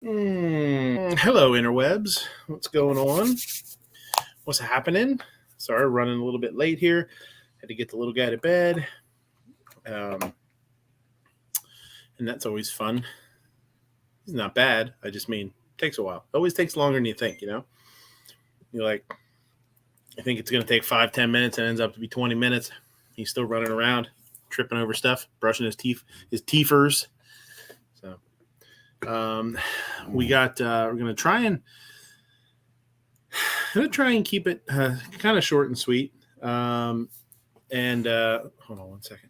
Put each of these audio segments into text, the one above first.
Hello, interwebs. What's going on? What's happening? Sorry, running a little bit late here. Had to get the little guy to bed. Um, and that's always fun. He's not bad. I just mean, takes a while. Always takes longer than you think, you know? You're like, I think it's going to take 5-10 minutes and ends up to be 20 minutes. He's still running around, tripping over stuff, brushing his teethers. So, we're going to try and keep it kind of short and sweet. And hold on one second.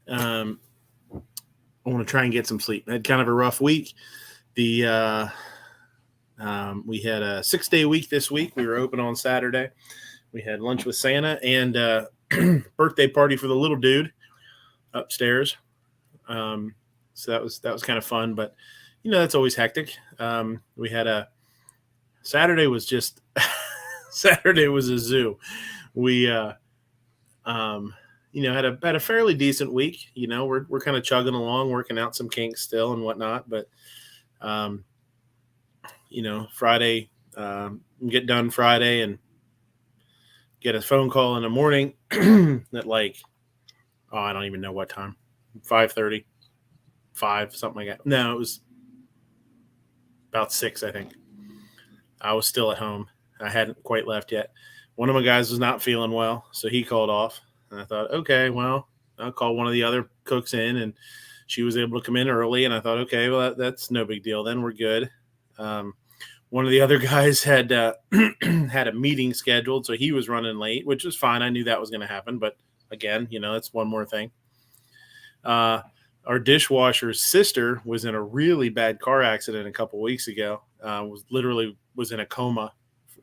I want to try and get some sleep. I had kind of a rough week. We had a 6-day week this week. We were open on Saturday. We had lunch with Santa and birthday party for the little dude upstairs. So that was kind of fun, but that's always hectic. We had a Saturday was just Saturday was a zoo. We had a fairly decent week. We're kind of chugging along, working out some kinks still and whatnot. But Friday, get done Friday and get a phone call in the morning at I don't even know what time, 5:30, 5, something like that. No, it was about 6, I think. I was still at home. I hadn't quite left yet. One of my guys was not feeling well, so he called off. And I thought, okay, well, I'll call one of the other cooks in, and she was able to come in early. And I thought, okay, well, that's no big deal. Then we're good. One of the other guys had had a meeting scheduled, so he was running late, which was fine. I knew that was going to happen, but again, that's one more thing. Our dishwasher's sister was in a really bad car accident a couple weeks ago. Was in a coma.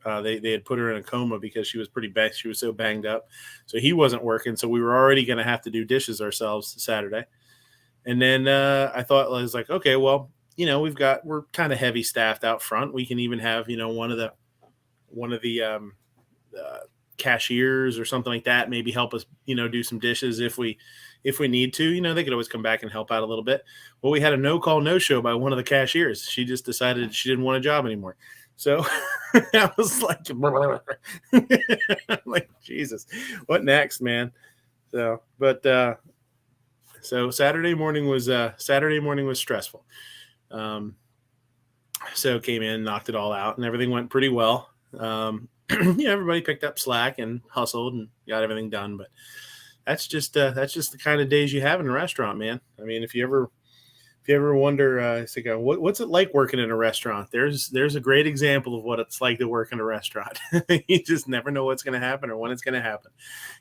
They had put her in a coma because she was pretty bad. She was so banged up. So he wasn't working. So we were already going to have to do dishes ourselves Saturday. And then I thought, I was like, okay, well, we're kind of heavy staffed out front. We can even have, one of the cashiers or something like that, maybe help us, do some dishes if we need to. They could always come back and help out a little bit. Well, we had a no call, no show by one of the cashiers. She just decided she didn't want a job anymore. So I was like, like, Jesus, what next, man? So, but so Saturday morning was stressful. So came in, knocked it all out, and everything went pretty well. Everybody picked up slack and hustled and got everything done. But that's just the kind of days you have in a restaurant, man. I mean, if you ever wonder, what's it like working in a restaurant? There's a great example of what it's like to work in a restaurant. You just never know what's going to happen or when it's going to happen.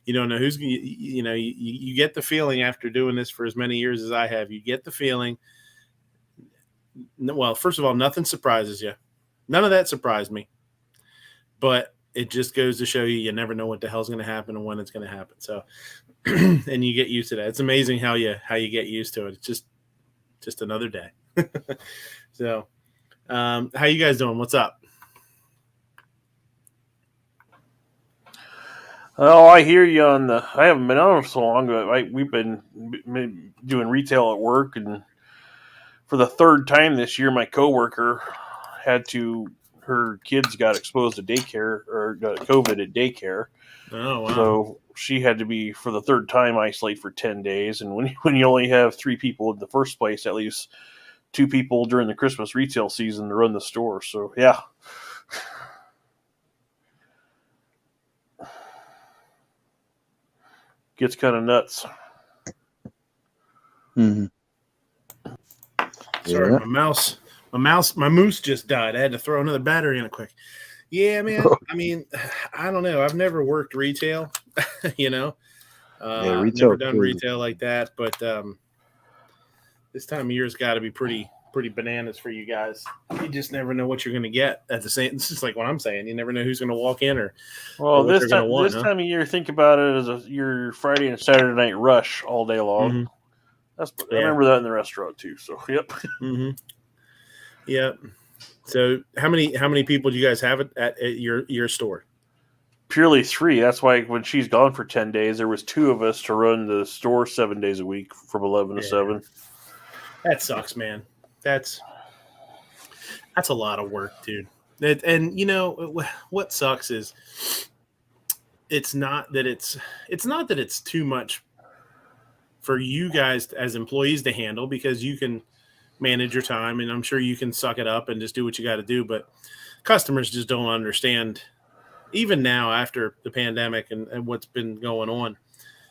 You don't know who's, you get the feeling after doing this for as many years as I have, you get the feeling. Well, first of all, nothing surprises you. None of that surprised me, but it just goes to show you never know what the hell's going to happen and when it's going to happen. So, and you get used to that. It's amazing how you get used to it. It's just another day. So, how you guys doing? What's up? Oh, I hear you on the. I haven't been on so long, but we've been doing retail at work, and for the third time this year, my coworker her kids got exposed to daycare or got COVID at daycare. Oh, wow. So she had to be, for the third time, isolate for 10 days. And when you only have 3 people in the first place, at least 2 people during the Christmas retail season to run the store. So, yeah. Gets kind of nuts. Mm-hmm. Sorry, my moose just died. I had to throw another battery in it quick. Yeah, man. I mean, I don't know. I've never worked retail, retail I've never done retail like that, but this time of year has got to be pretty bananas for you guys. You just never know what you're going to get at the same. It's just like what I'm saying. You never know who's going to walk in or what this they're going to want. This time of year, think about it as your Friday and Saturday night rush all day long. Mm-hmm. I remember that in the restaurant too. So, yep. Mm-hmm. Yep. So how many people do you guys have at your store? purely 3. That's why when she's gone for 10 days, there was 2 of us to run the store 7 days a week from 11 to 7. That sucks, man. That's a lot of work, dude. And you know what sucks is it's not that it's too much for you guys as employees to handle, because you can manage your time, and I'm sure you can suck it up and just do what you got to do. But customers just don't understand. Even now, after the pandemic and what's been going on,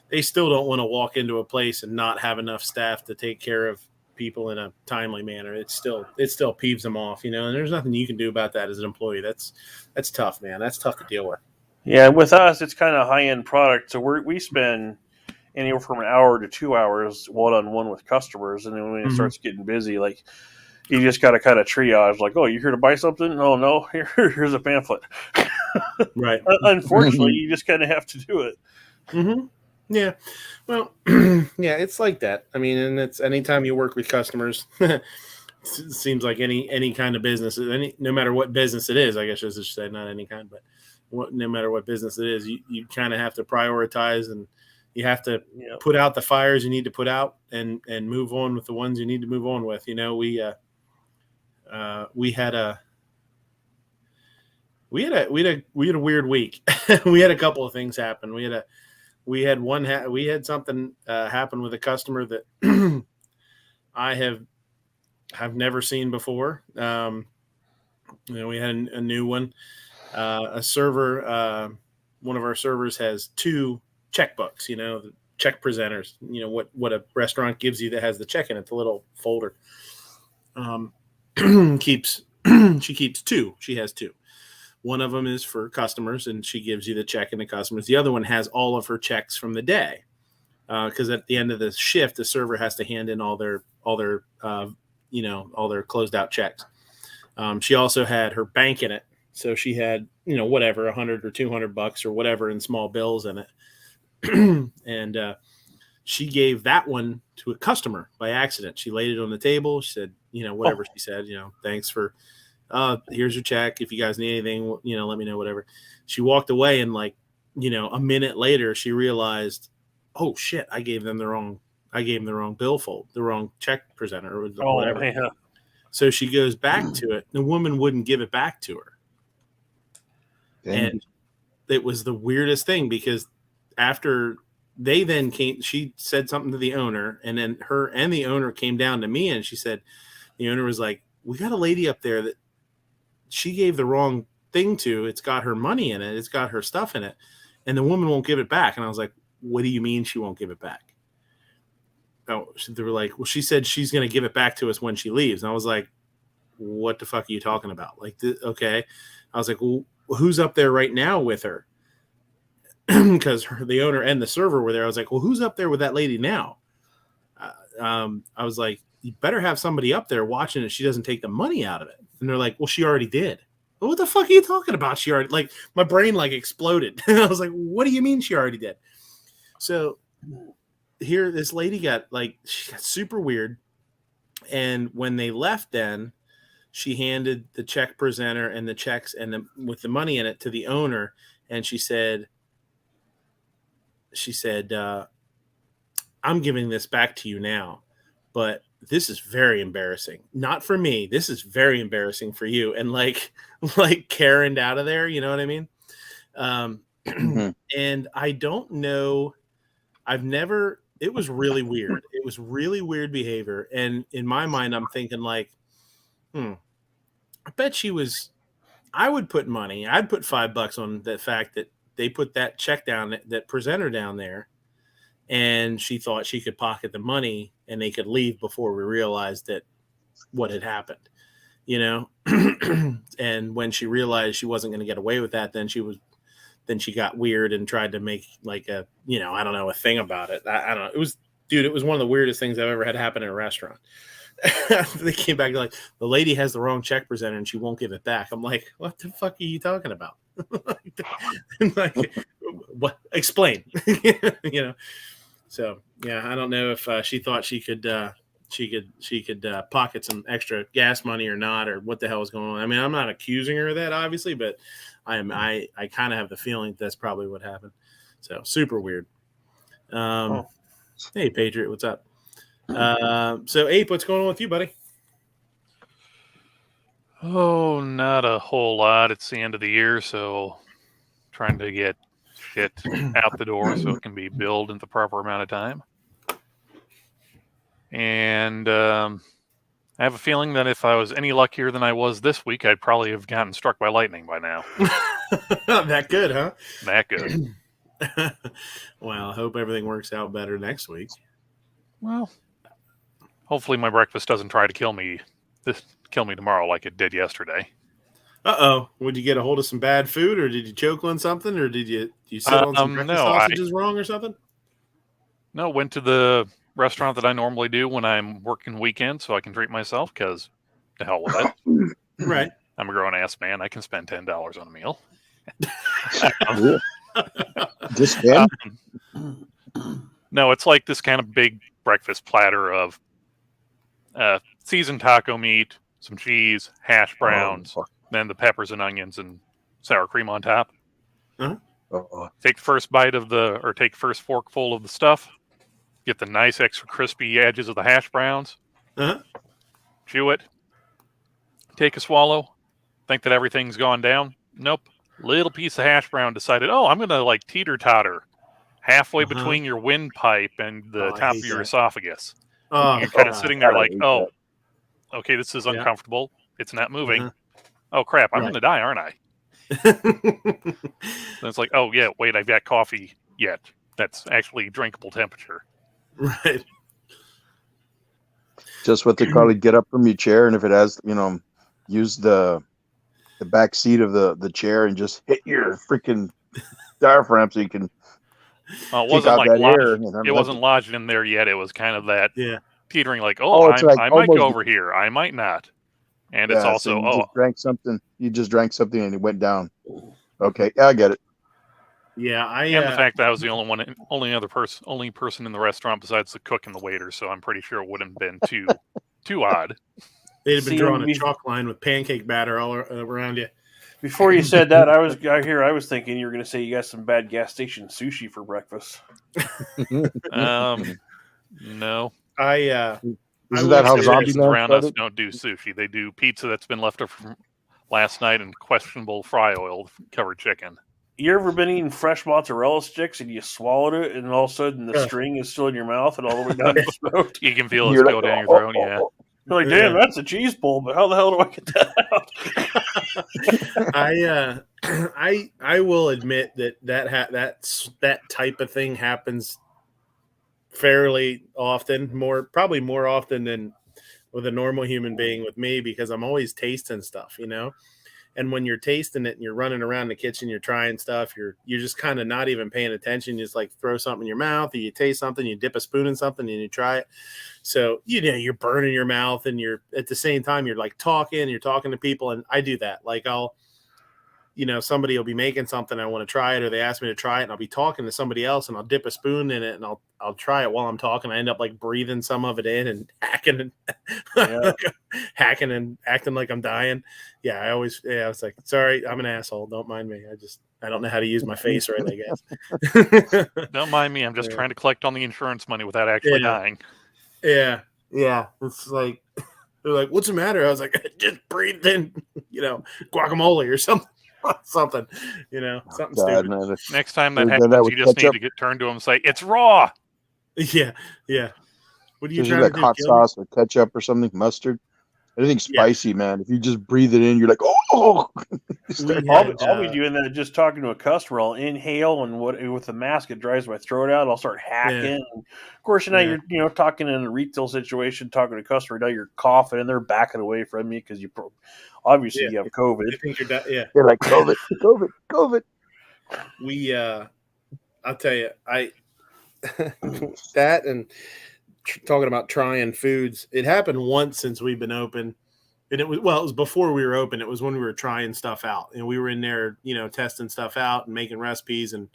they still don't want to walk into a place and not have enough staff to take care of people in a timely manner. It still peeves them off, and there's nothing you can do about that as an employee. That's tough, man. That's tough to deal with. Yeah, with us, it's kind of high-end product, so we spend anywhere from an hour to 2 hours one-on-one with customers, and then when it starts getting busy, like, you just got to kind of triage, like, oh, you're here to buy something? Oh, no, here's a pamphlet. Right. Unfortunately, you just kind of have to do it. Mm-hmm. Yeah. Well, yeah, it's like that. I mean, and it's anytime you work with customers, it seems like any kind of business, no matter what business it is, I guess I should say, not any kind, but no matter what business it is, you kind of have to prioritize, and you have to put out the fires you need to put out, and move on with the ones you need to move on with. We had a weird week. We had a couple of things happen. We had something happen with a customer that I have never seen before. We had a new one. A server, one of our servers has 2 checkbooks, the check presenters, what a restaurant gives you that has the check in it, the little folder. She keeps 2. She has 2. One of them is for customers, and she gives you the check and the customers. The other one has all of her checks from the day, because at the end of the shift, the server has to hand in all their closed out checks. She also had her bank in it, so she had whatever, $100 or $200 or whatever in small bills in it, and she gave that one to a customer by accident. She laid it on the table. She said, whatever she said, thanks for. Here's your check. If you guys need anything, let me know, whatever. She walked away, and a minute later, she realized, oh shit, I gave them the wrong billfold, the wrong check presenter, or whatever. Man. So she goes back to it. The woman wouldn't give it back to her. Dang. And it was the weirdest thing, because after they then came, she said something to the owner, and then her and the owner came down to me, and she said, the owner was like, we got a lady up there that she gave the wrong thing to. It's got her money in it. It's got her stuff in it. And the woman won't give it back. And I was like, what do you mean she won't give it back? Oh, they were like, well, she said she's going to give it back to us when she leaves. And I was like, what the fuck are you talking about? Like, okay. I was like, well, who's up there right now with her? Because the owner and the server were there. I was like, well, who's up there with that lady now? I was like, you better have somebody up there watching it. She doesn't take the money out of it. And they're like, well, she already did. Well, what the fuck are you talking about? She already, like, my brain exploded. I was like, what do you mean she already did? So here, this lady she got super weird. And when they left, then she handed the check presenter and the checks and with the money in it to the owner. And she said, I'm giving this back to you now, but this is very embarrassing. Not for me. This is very embarrassing for you. And like Karen'd out of there. You know what I mean? And I don't know. It was really weird. It was really weird behavior. And in my mind, I'm thinking I bet I would put money. I'd put $5 on the fact that they put that check down, that presenter down there, and she thought she could pocket the money and they could leave before we realized that what had happened, And when she realized she wasn't going to get away with that, then she got weird and tried to make a thing about it. I don't know. It was one of the weirdest things I've ever had happen in a restaurant. They came back the lady has the wrong check presenter and she won't give it back. I'm like, what the fuck are you talking about? What? Explain. So yeah, I don't know if she thought she could she could pocket some extra gas money or not, or what the hell is going on. I mean, I'm not accusing her of that, obviously, but I kind of have the feeling that's probably what happened. So super weird. Hey, Patriot, what's up? So Ape, what's going on with you, buddy? Oh, not a whole lot. It's the end of the year, so trying to get shit out the door so it can be billed in the proper amount of time. And I have a feeling that if I was any luckier than I was this week, I'd probably have gotten struck by lightning by now. That good, huh? That good. Well, I hope everything works out better next week. Well, hopefully my breakfast doesn't try to kill me tomorrow like it did yesterday. Uh-oh. Would you get a hold of some bad food, or did you choke on something, or did you sit on some breakfast sausages wrong or something? No, went to the restaurant that I normally do when I'm working weekends so I can treat myself, because the hell with it. Right. I'm a grown-ass man. I can spend $10 on a meal. Just Ben? No, it's like this kind of big breakfast platter of seasoned taco meat, some cheese, hash browns, then the peppers and onions and sour cream on top. Uh-huh. Take the first bite take the first forkful of the stuff. Get the nice extra crispy edges of the hash browns. Uh-huh. Chew it. Take a swallow. Think that everything's gone down. Nope. Little piece of hash brown decided, I'm going to like teeter-totter halfway between your windpipe and the top of your esophagus. You're kind of sitting there like, okay, this is uncomfortable. It's not moving. Oh, crap, I'm going to die, aren't I? Then it's like, oh, yeah, wait, I've got coffee yet. That's actually drinkable temperature. Right. Just what they call it, get up from your chair, and if it has, use the back seat of the chair and just hit your freaking diaphragm so you can it wasn't like lodged, it wasn't lodged in there yet. It was kind of that teetering like, I might go over here. I might not. And it's also, you just drank something and it went down. Okay, I get it. Yeah, and the fact that I was the only person in the restaurant besides the cook and the waiter, so I'm pretty sure it wouldn't have been too odd. They'd have been drawing a chalk line with pancake batter all around you. Before you said that, I was thinking you were going to say you got some bad gas station sushi for breakfast. No. Isn't that how Zombieland around us don't do sushi? They do pizza that's been left over from last night and questionable fry oil covered chicken. You ever been eating fresh mozzarella sticks and you swallowed it and all of a sudden the string is still in your mouth and all the way down your throat? You can feel it go down your throat, yeah. You're like, damn, that's a cheese pull, but how the hell do I get that out? I will admit that type of thing happens fairly often, probably more often than with a normal human being with me, because I'm always tasting stuff, And when you're tasting it and you're running around the kitchen, you're trying stuff, you're just kind of not even paying attention. You just like throw something in your mouth, or you taste something, you dip a spoon in something and you try it. So, you're burning your mouth, and you're at the same time, you're like you're talking to people. And I do that. Like somebody will be making something, I want to try it, or they ask me to try it, and I'll be talking to somebody else and I'll dip a spoon in it and I'll try it while I'm talking. I end up like breathing some of it in and hacking and acting like I'm dying. Yeah. I was like, sorry, I'm an asshole. Don't mind me. I don't know how to use my face right, I guess. Don't mind me. I'm just trying to collect on the insurance money without actually dying. Yeah. Yeah. It's like, they're like, what's the matter? I was like, I just breathed in, guacamole or something. Something stupid. Man. Next time that happens, you just need to get turned to them and say, it's raw. Yeah. What are you trying to do? Hot sauce or ketchup or something, mustard? Anything spicy, man. If you just breathe it in, you're like, oh! I'll be doing that, just talking to a customer. I'll inhale, and with the mask, it dries my throat out. I'll start hacking. Yeah. And of course, now you're talking in a retail situation, talking to a customer. Now you're coughing, and they're backing away from me because you obviously you have COVID. I think you're like COVID. We, I'll tell you, that and talking about trying foods. It happened once since we've been open, and it was before we were open. It was when we were trying stuff out, and we were in there, testing stuff out and making recipes, and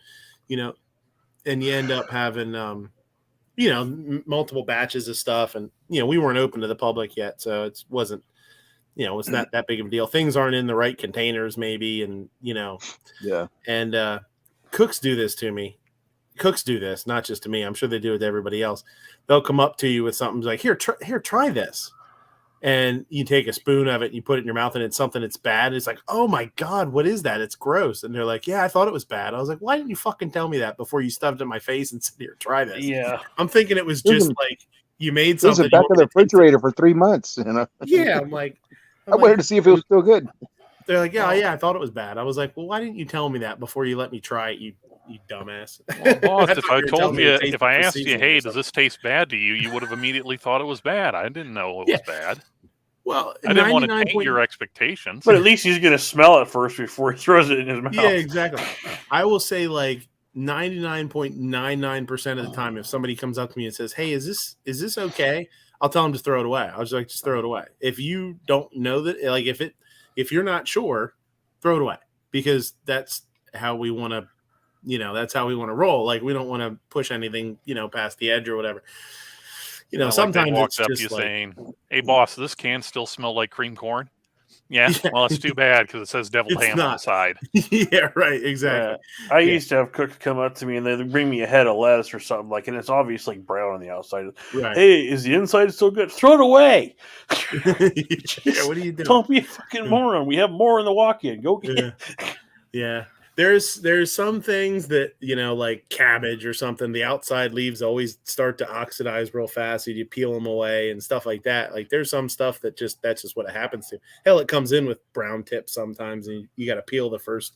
and you end up having multiple batches of stuff, and we weren't open to the public yet, so it wasn't, it's not that big of a deal. Things aren't in the right containers, maybe, and Yeah. And cooks do this to me. Cooks do this, not just to me. I'm sure they do it to everybody else. They'll come up to you with something like, here, try this. And you take a spoon of it and you put it in your mouth and it's something that's bad. It's like, oh my God, what is that? It's gross. And they're like, yeah, I thought it was bad. I was like, why didn't you fucking tell me that before you stuffed it in my face and said, here, try this? Yeah. I'm thinking it was just like you made It was something. in the back of the refrigerator for 3 months. Yeah, I'm like, I wanted to see if it was still good. They're like, yeah, I thought it was bad. I was like, well, why didn't you tell me that before you let me try it, you dumbass? Well, boss, if I asked you, hey, does this taste bad to you, you would have immediately thought it was bad. I didn't know it was bad. Well, I didn't want to taint your expectations. But at least he's going to smell it first before he throws it in his mouth. Yeah, exactly. I will say like 99.99% of the time, if somebody comes up to me and says, hey, is this okay? I'll tell them to throw it away. I was like, just throw it away. If you don't know that, like if you're not sure, throw it away, because that's how we want to, that's how we want to roll. Like, we don't want to push anything, past the edge or whatever. Sometimes like it's up just you like, saying, hey boss, this can still smell like cream corn. Yeah. Well, it's too bad because it says deviled ham on the side. Yeah, right. Exactly. Yeah. I used to have cooks come up to me and they'd bring me a head of lettuce or something and it's obviously brown on the outside. Right. Hey, is the inside still good? Throw it away. Yeah, what are you doing? Don't be a fucking moron. We have more in the walk-in. Go get it. Yeah. There's some things that, like cabbage or something, the outside leaves always start to oxidize real fast. So you peel them away and stuff like that. Like, there's some stuff that's just what it happens to. Hell, it comes in with brown tips sometimes, and you got to peel the first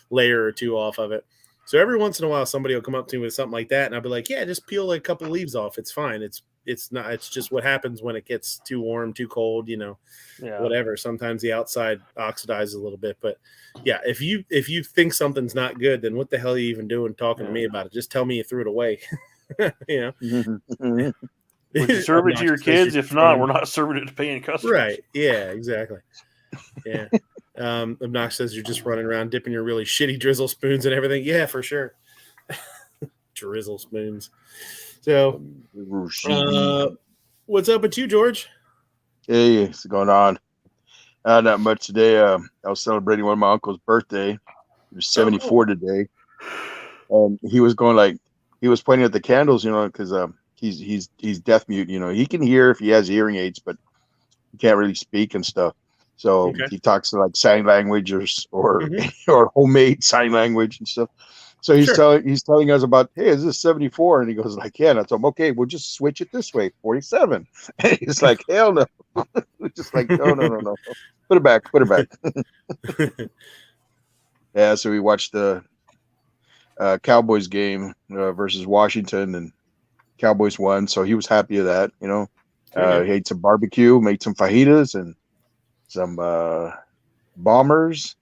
layer or two off of it. So every once in a while, somebody will come up to me with something like that, and I'll be like, yeah, just peel a couple leaves off. It's fine. It's just what happens when it gets too warm, too cold, whatever. Sometimes the outside oxidizes a little bit, but yeah, if you think something's not good, then what the hell are you even doing talking to me about it? Just tell me you threw it away. Would you serve it to your kids? If not, we're not serving it to paying customers. Right. Yeah, exactly. Yeah. Obnoxious says you're just running around dipping your really shitty drizzle spoons and everything. Yeah, for sure. Drizzle spoons. So, what's up with you, George? Hey, what's going on? Not much today. I was celebrating one of my uncle's birthday. He was 74 today, and he was going he was pointing at the candles, because he's deaf mute. He can hear if he has hearing aids, but he can't really speak and stuff. So he talks like sign language or or homemade sign language and stuff. So he's telling us about, hey, is this 74? And he goes like, yeah. And I told him, okay, we'll just switch it this way, 47. And he's like, hell no. We're just like, no. Put it back. Yeah, so we watched the Cowboys game versus Washington, and Cowboys won. So he was happy of that, He ate some barbecue, made some fajitas and some bombers,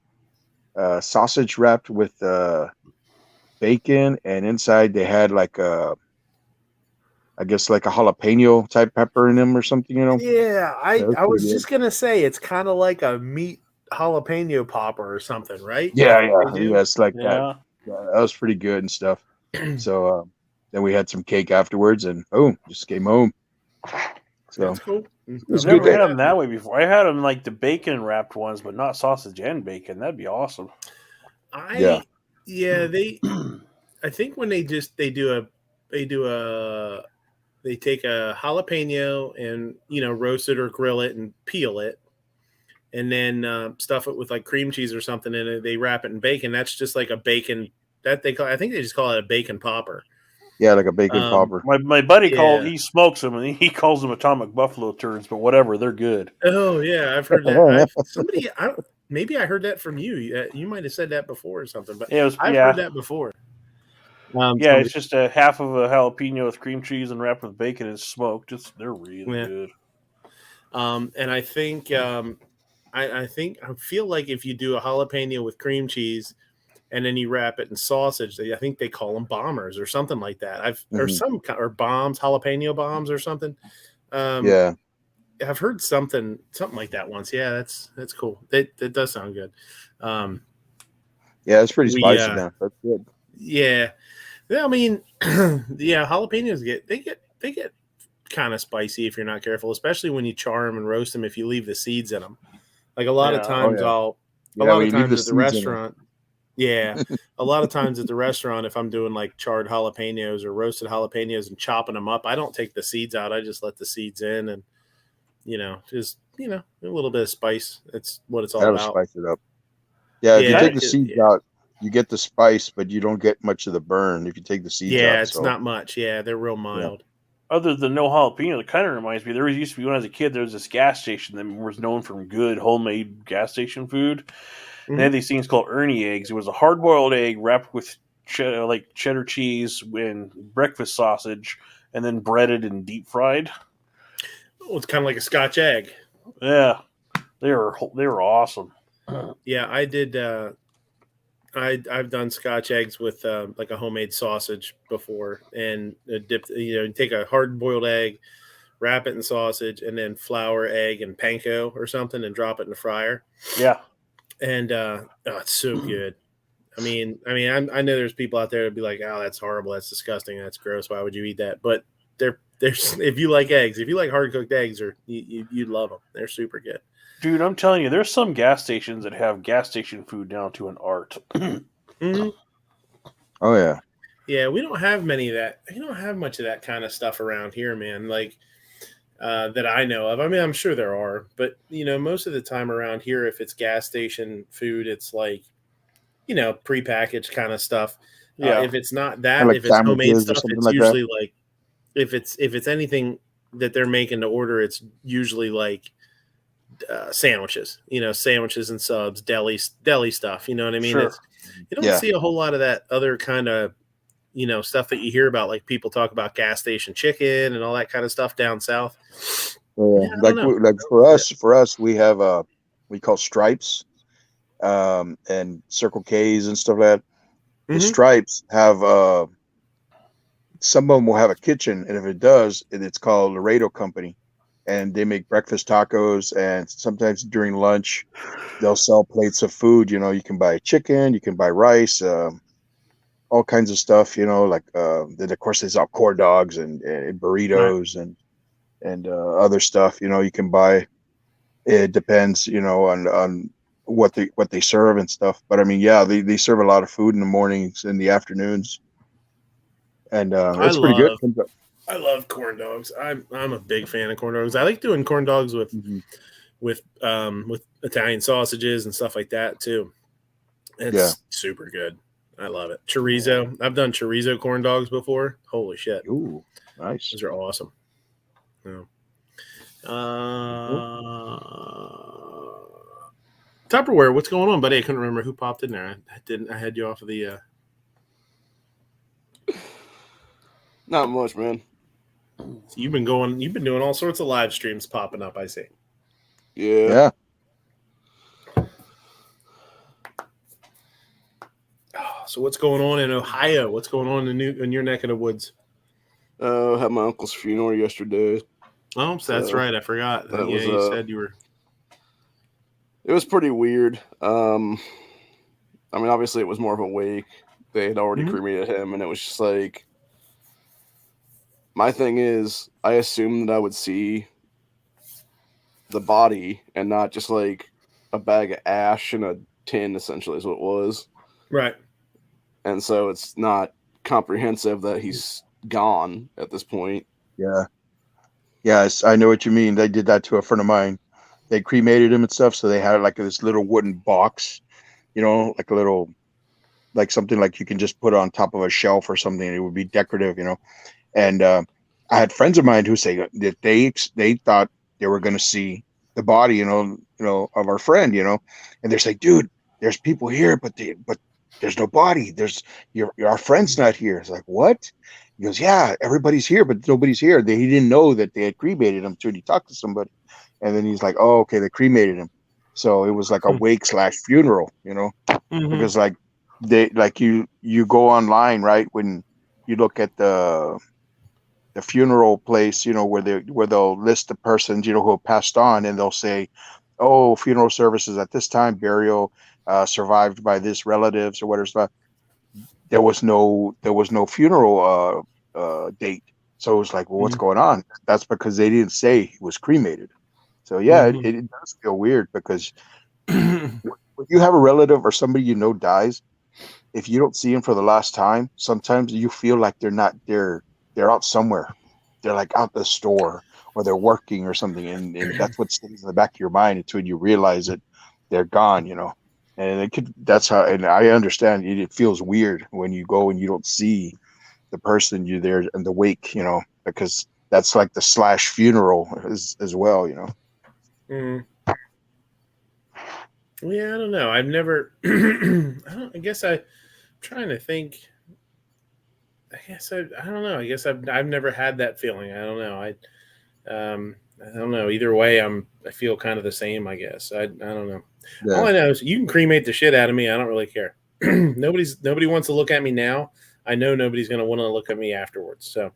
sausage wrapped with bacon, and inside they had like a jalapeno type pepper in them or something, Yeah, I was just gonna say it's kind of like a meat jalapeno popper or something, right? Yeah, it's like that. Yeah, that was pretty good and stuff. So then we had some cake afterwards, and just came home. So that's cool. It's I've never had them that way before. I had them like the bacon wrapped ones, but not sausage and bacon. That'd be awesome. I think when they take a jalapeno and roast it or grill it and peel it, and then stuff it with like cream cheese or something, and they wrap it in bacon. That's just like a bacon that they call. I think they just call it a bacon popper. Yeah, like a bacon popper. My buddy he smokes them and he calls them atomic buffalo turds, but whatever, they're good. Oh yeah, I've heard that. Maybe I heard that from you. You might have said that before or something, but I've heard that before. It's just a half of a jalapeno with cream cheese and wrapped with bacon and smoked. They're really good. And I think I feel like if you do a jalapeno with cream cheese and then you wrap it in sausage, I think they call them bombers or something like that. Or bombs, jalapeno bombs or something. I've heard something like that once. Yeah, that's cool. That does sound good. It's pretty spicy now. That's good. Yeah. I mean, jalapenos kind of spicy if you're not careful, especially when you char them and roast them. If you leave the seeds in them, like a lot of times yeah. a Yeah, lot when of you leave the times at the seeds in them. restaurant, yeah, a lot of times at the restaurant, if I'm doing like charred jalapenos or roasted jalapenos and chopping them up, I don't take the seeds out. I just let the seeds in and just a little bit of spice. That's what it's all That'll about. spice it up. Yeah, if you Yeah, take the seeds out, you get the spice, but you don't get much of the burn if you take the seeds out. it's not much. Yeah, they're real mild. Other than no jalapeno, it kind of reminds me. There used to be when I was a kid. There was this gas station that was known for good homemade gas station food. They had these things called Ernie eggs. It was a hard-boiled egg wrapped with cheddar cheese and breakfast sausage, and then breaded and deep fried. Oh, it's kind of like a Scotch egg. Yeah, they were awesome. Yeah, I did. I've done Scotch eggs with like a homemade sausage before, and dipped. Take a hard boiled egg, wrap it in sausage, and then flour, egg, and panko or something, and drop it in the fryer. Yeah, and it's so good. I know there's people out there that'd be like, "Oh, that's horrible. That's disgusting. That's gross. Why would you eat that?" But there's if you like eggs, if you like hard cooked eggs, or you'd love them. They're super good. dude, I'm telling you, there's some gas stations that have gas station food down to an art. Mm-hmm. Oh yeah. Yeah, we don't have many of that. We don't have much of that kind of stuff around here, man. Like that I know of. I mean, I'm sure there are, but most of the time around here, if it's gas station food, it's like prepackaged kind of stuff. Yeah. If it's not that, Like if it's homemade sandwiches or stuff, something it's like usually like if it's anything that they're making to order, it's usually like sandwiches. Sandwiches and subs, deli stuff. You know what I mean? Sure. You don't see a whole lot of that other kind of stuff that you hear about, like people talk about gas station chicken and all that kind of stuff down south. Yeah, like for us, we have we call stripes, and Circle K's and stuff like that. The stripes have some of them will have a kitchen, and if it does, it's called Laredo Company, and they make breakfast tacos, and sometimes during lunch, they'll sell plates of food. You can buy chicken, you can buy rice, all kinds of stuff. Like then of course there's all corn dogs and burritos and other stuff. You can buy. It depends, on what they serve and stuff. But I mean, yeah, they serve a lot of food in the mornings and the afternoons, and it's pretty good. I love corn dogs. I'm a big fan of corn dogs. I like doing corn dogs with Italian sausages and stuff like that too. It's super good. I love it. Chorizo. I've done chorizo corn dogs before. Holy shit! Ooh, nice. Those are awesome. Yeah. Tupperware, what's going on, buddy? I couldn't remember who popped in there. I had you off of the. Not much, man. You've been doing all sorts of live streams popping up. I see. Yeah. So what's going on in Ohio? What's going on in your neck of the woods? I had my uncle's funeral yesterday. Oh, so that's right. I forgot. You said you were. It was pretty weird. I mean, obviously it was more of a wake. They had already cremated him, and it was just like. My thing is, I assumed that I would see the body and not just like a bag of ash in a tin, essentially, is what it was. Right. And so it's not comprehensive that he's gone at this point. Yeah. Yes, I know what you mean. They did that to a friend of mine. They cremated him and stuff, so they had like this little wooden box, like a little, like something like you can just put on top of a shelf or something. It would be decorative, And I had friends of mine who say that they thought they were going to see the body, of our friend, and they're like, dude, there's people here, but there's no body. Our friend's not here. It's like, what? He goes, yeah, everybody's here, but nobody's here. He didn't know that they had cremated him until he talked to somebody, and then he's like, oh, okay, they cremated him. So it was like a wake/funeral, because like you go online, right, when you look at the funeral place, where they'll list the persons, who have passed on, and they'll say, oh, funeral services at this time, burial survived by this relatives or whatever. There was no funeral date. So it's like, well, what's going on? That's because they didn't say he was cremated. So yeah, it does feel weird because when you have a relative or somebody you know dies, if you don't see them for the last time, sometimes you feel like they're not there. They're out somewhere. They're like out the store or they're working or something, and that's what stays in the back of your mind until you realize that they're gone. And it could. That's how. And I understand it feels weird when you go and you don't see the person you're there in the wake. Because that's like the slash funeral as well. Yeah, I don't know. I've never. I guess I'm trying to think. I don't know. I guess I've never had that feeling. I don't know. I don't know. Either way, I feel kind of the same. I guess I don't know. Yeah. All I know is you can cremate the shit out of me. I don't really care. Nobody wants to look at me now. I know nobody's going to want to look at me afterwards. So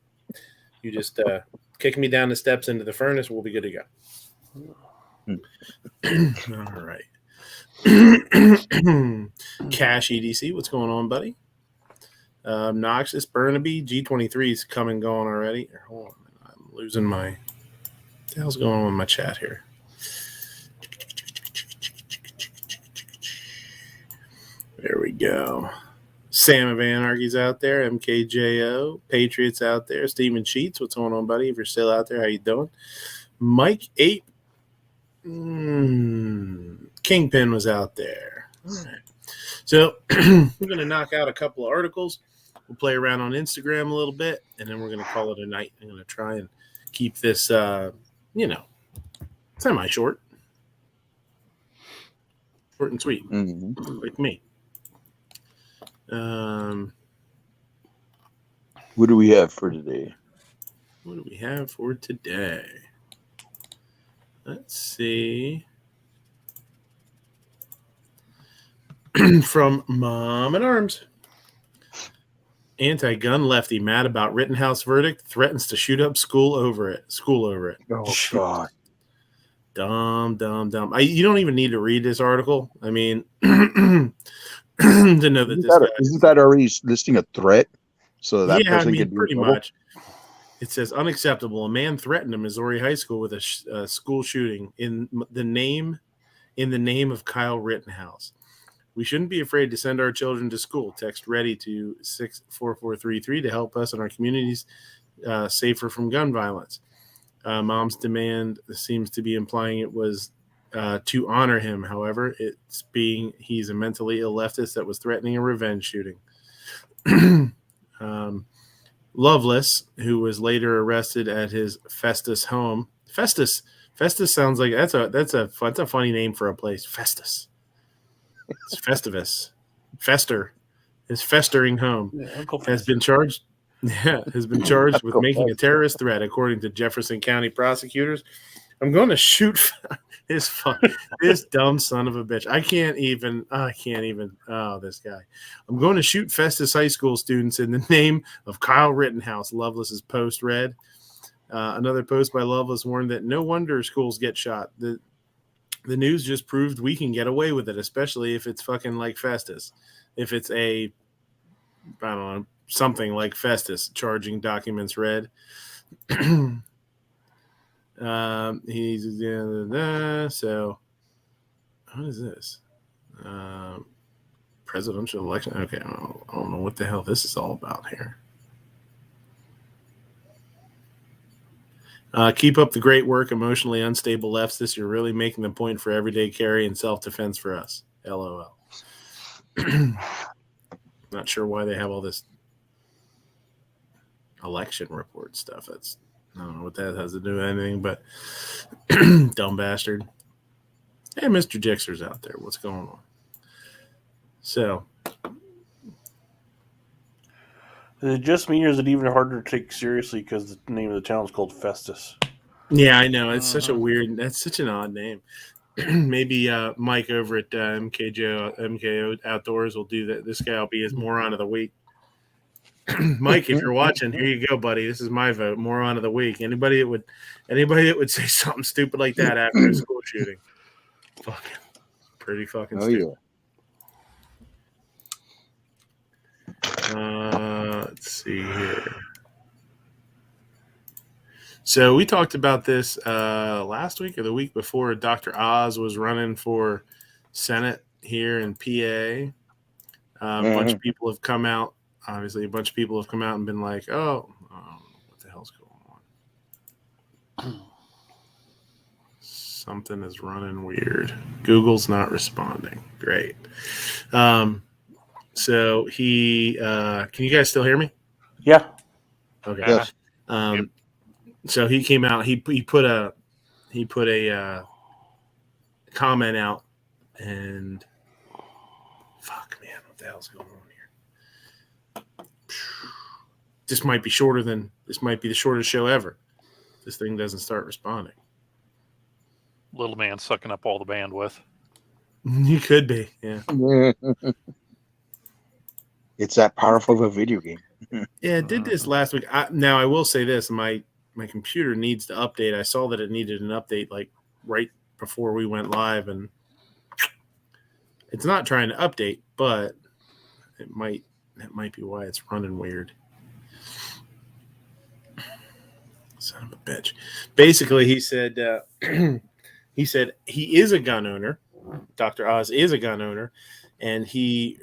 you just kick me down the steps into the furnace. We'll be good to go. All right. Cash EDC, what's going on, buddy? Noxious Burnaby G23 is coming going already. Hold on, I'm losing my. What the hell's going on with my chat here? There we go. Sam of Anarchy's out there. MKJO. Patriots out there. Steven Sheets, what's going on, buddy? If you're still out there, how you doing? Mike Ape. Kingpin was out there. All right. So we're going to knock out a couple of articles. We'll play around on Instagram a little bit, and then we're going to call it a night. I'm going to try and keep this, semi-short. Short and sweet, like me. What do we have for today? Let's see. From Mom at Arms. Anti-gun lefty mad about Rittenhouse verdict threatens to shoot up school over it. Oh, God. Dumb. You don't even need to read this article. I mean, to know that isn't that already listing a threat? So that person can pretty much. It says unacceptable. A man threatened a Missouri high school with a school shooting in the name of Kyle Rittenhouse. We shouldn't be afraid to send our children to school. Text ready to 64433 to help us and our communities safer from gun violence. Mom's demand seems to be implying it was to honor him. However, he's a mentally ill leftist that was threatening a revenge shooting. Loveless, who was later arrested at his Festus home. Festus sounds like that's a funny name for a place. Festus. It's Festivus. Fester. His festering home has been charged with making a terrorist threat, according to Jefferson County prosecutors. I'm going to shoot this dumb son of a bitch. I can't even. Oh, this guy. I'm going to shoot Festus High School students in the name of Kyle Rittenhouse. Loveless's post read. Another post by Loveless warned that no wonder schools get shot. The news just proved we can get away with it, especially if it's fucking like Festus. If it's something like Festus, charging documents read. So what is this? Presidential election. Okay, I don't know what the hell this is all about here. Keep up the great work, emotionally unstable leftists. You're really making the point for everyday carry and self-defense for us. LOL. Not sure why they have all this election report stuff. I don't know what that has to do with anything, but dumb bastard. Hey, Mr. Jixer's out there. What's going on? So, is it just me, or is it even harder to take seriously because the name of the town is called Festus? Yeah, I know. It's such an odd name. Maybe Mike over at MKO Outdoors will do that. This guy will be his moron of the week. Mike, if you're watching, here you go, buddy. This is my vote, moron of the week. Anybody that would say something stupid like that after a school shooting, pretty fucking stupid. Yeah. Let's see here. So we talked about this last week or the week before. Dr. Oz was running for Senate here in PA. A bunch of people have come out. Obviously, a bunch of people have come out and been like, "Oh, what the hell's going on? Something is running weird. Google's not responding. Great." So he, can you guys still hear me? Yeah. Okay. Yes. So he came out. He put a comment out, and fuck, man, what the hell's going on here? This might be the shortest show ever. This thing doesn't start responding. Little man sucking up all the bandwidth. You could be, yeah. It's that powerful of a video game. Yeah, it did this last week. Now I will say this: my computer needs to update. I saw that it needed an update like right before we went live, and it's not trying to update, but that might be why it's running weird. Son of a bitch. Basically, he said he is a gun owner. Dr. Oz is a gun owner, and he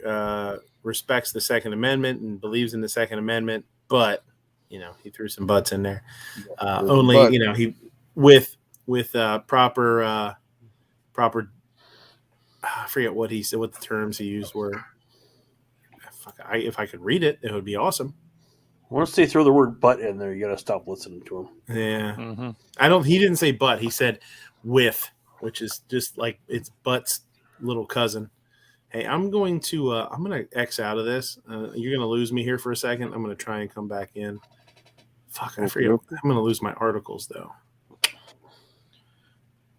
respects the Second Amendment and believes in the Second Amendment, but he threw some butts in there. Only he with proper I forget what he said, what the terms he used were. If I could read it, it would be awesome. Once they throw the word "but" in there, you got to stop listening to them. Yeah, Mm-hmm. He didn't say "but." He said "with," which is just like it's "but's" little cousin. Hey, I'm going to X out of this. You're going to lose me here for a second. I'm going to try and come back in. Fuck, I forget. I'm going to lose my articles though.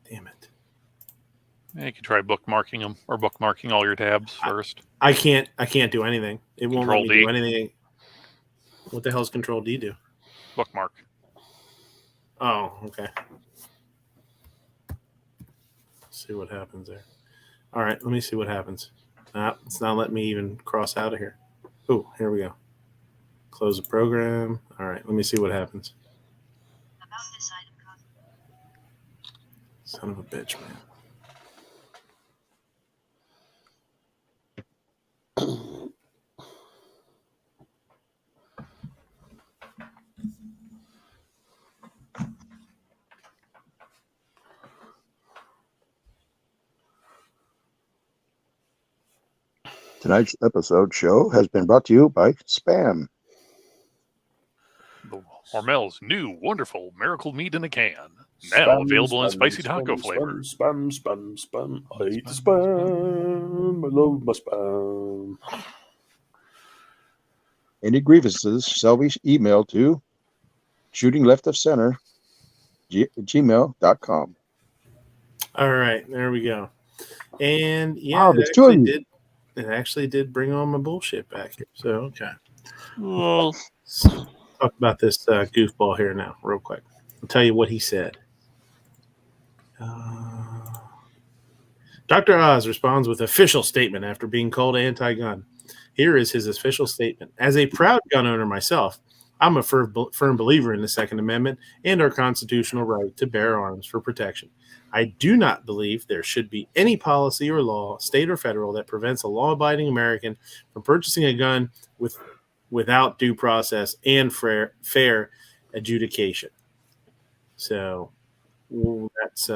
Damn it. Yeah, you can try bookmarking them or bookmarking all your tabs first. I can't do anything. It won't let me Control D. do anything. What the hell does Control D do? Bookmark. Oh, okay. Let's see what happens there. All right, let me see what happens. It's not letting me even cross out of here. Oh, here we go. Close the program. All right, let me see what happens. Son of a bitch, man. Tonight's episode show has been brought to you by Spam. The Hormel's new wonderful miracle meat in a can. Now available in spicy taco flavor. Spam. I hate the spam. I love my spam. Any grievances shall be emailed to shootingleftofcenter@gmail.com. All right, there we go. And yeah, Wow, there's two of you. It actually did bring all my bullshit back here. So okay. Well, So, talk about this goofball here now, real quick. I'll tell you what he said. Dr. Oz responds with official statement after being called anti-gun. Here is his official statement. As a proud gun owner myself, I'm a firm believer in the Second Amendment and our constitutional right to bear arms for protection. I do not believe there should be any policy or law, state or federal, that prevents a law-abiding American from purchasing a gun without due process and fair adjudication. So that's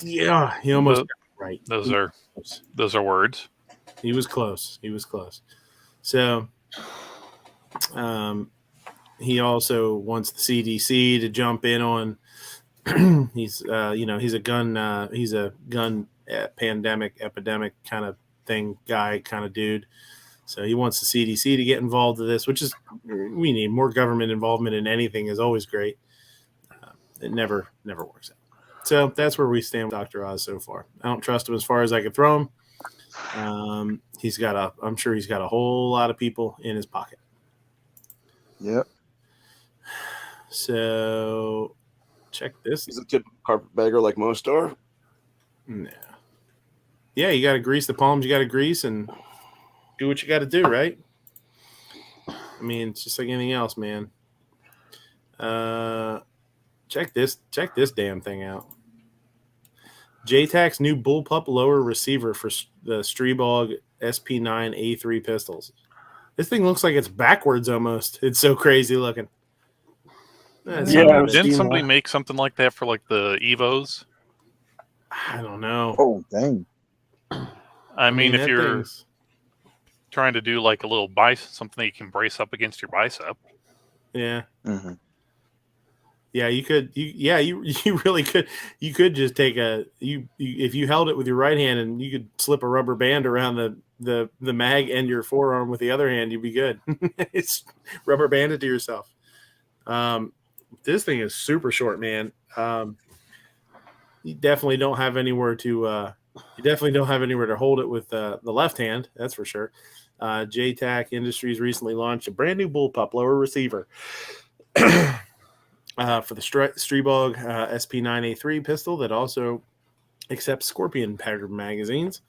he almost got it right. Those are words. He was close. So he also wants the CDC to jump in on. He's a gun epidemic kind of thing guy, kind of dude. So he wants the CDC to get involved in this, which is, we need more government involvement in anything is always great. It never works out. So that's where we stand with Dr. Oz so far. I don't trust him as far as I could throw him. I'm sure he's got a whole lot of people in his pocket. Yep. So check this. He's a typical carpetbagger like most are. Nah. Yeah, you got to grease the palms. You got to grease and do what you got to do, right? I mean, it's just like anything else, man. Check this damn thing out. JTAC's new bullpup lower receiver for the Streebog SP9A3 pistols. This thing looks like it's backwards almost. It's so crazy looking. Didn't somebody make something like that for like the Evos? I don't know. Oh, dang. I mean if you're trying to do like a little something that you can brace up against your bicep. Yeah. Mm-hmm. Yeah, you could. You really could. You could just take if you held it with your right hand and you could slip a rubber band around the mag and your forearm with the other hand, you'd be good. It's rubber banded to yourself. This thing is super short, man. You definitely don't have anywhere to. You definitely don't have anywhere to hold it with the left hand. That's for sure. JTAC Industries recently launched a brand new bullpup lower receiver. For the Streebog SP9A3 pistol that also accepts Scorpion pattern magazines.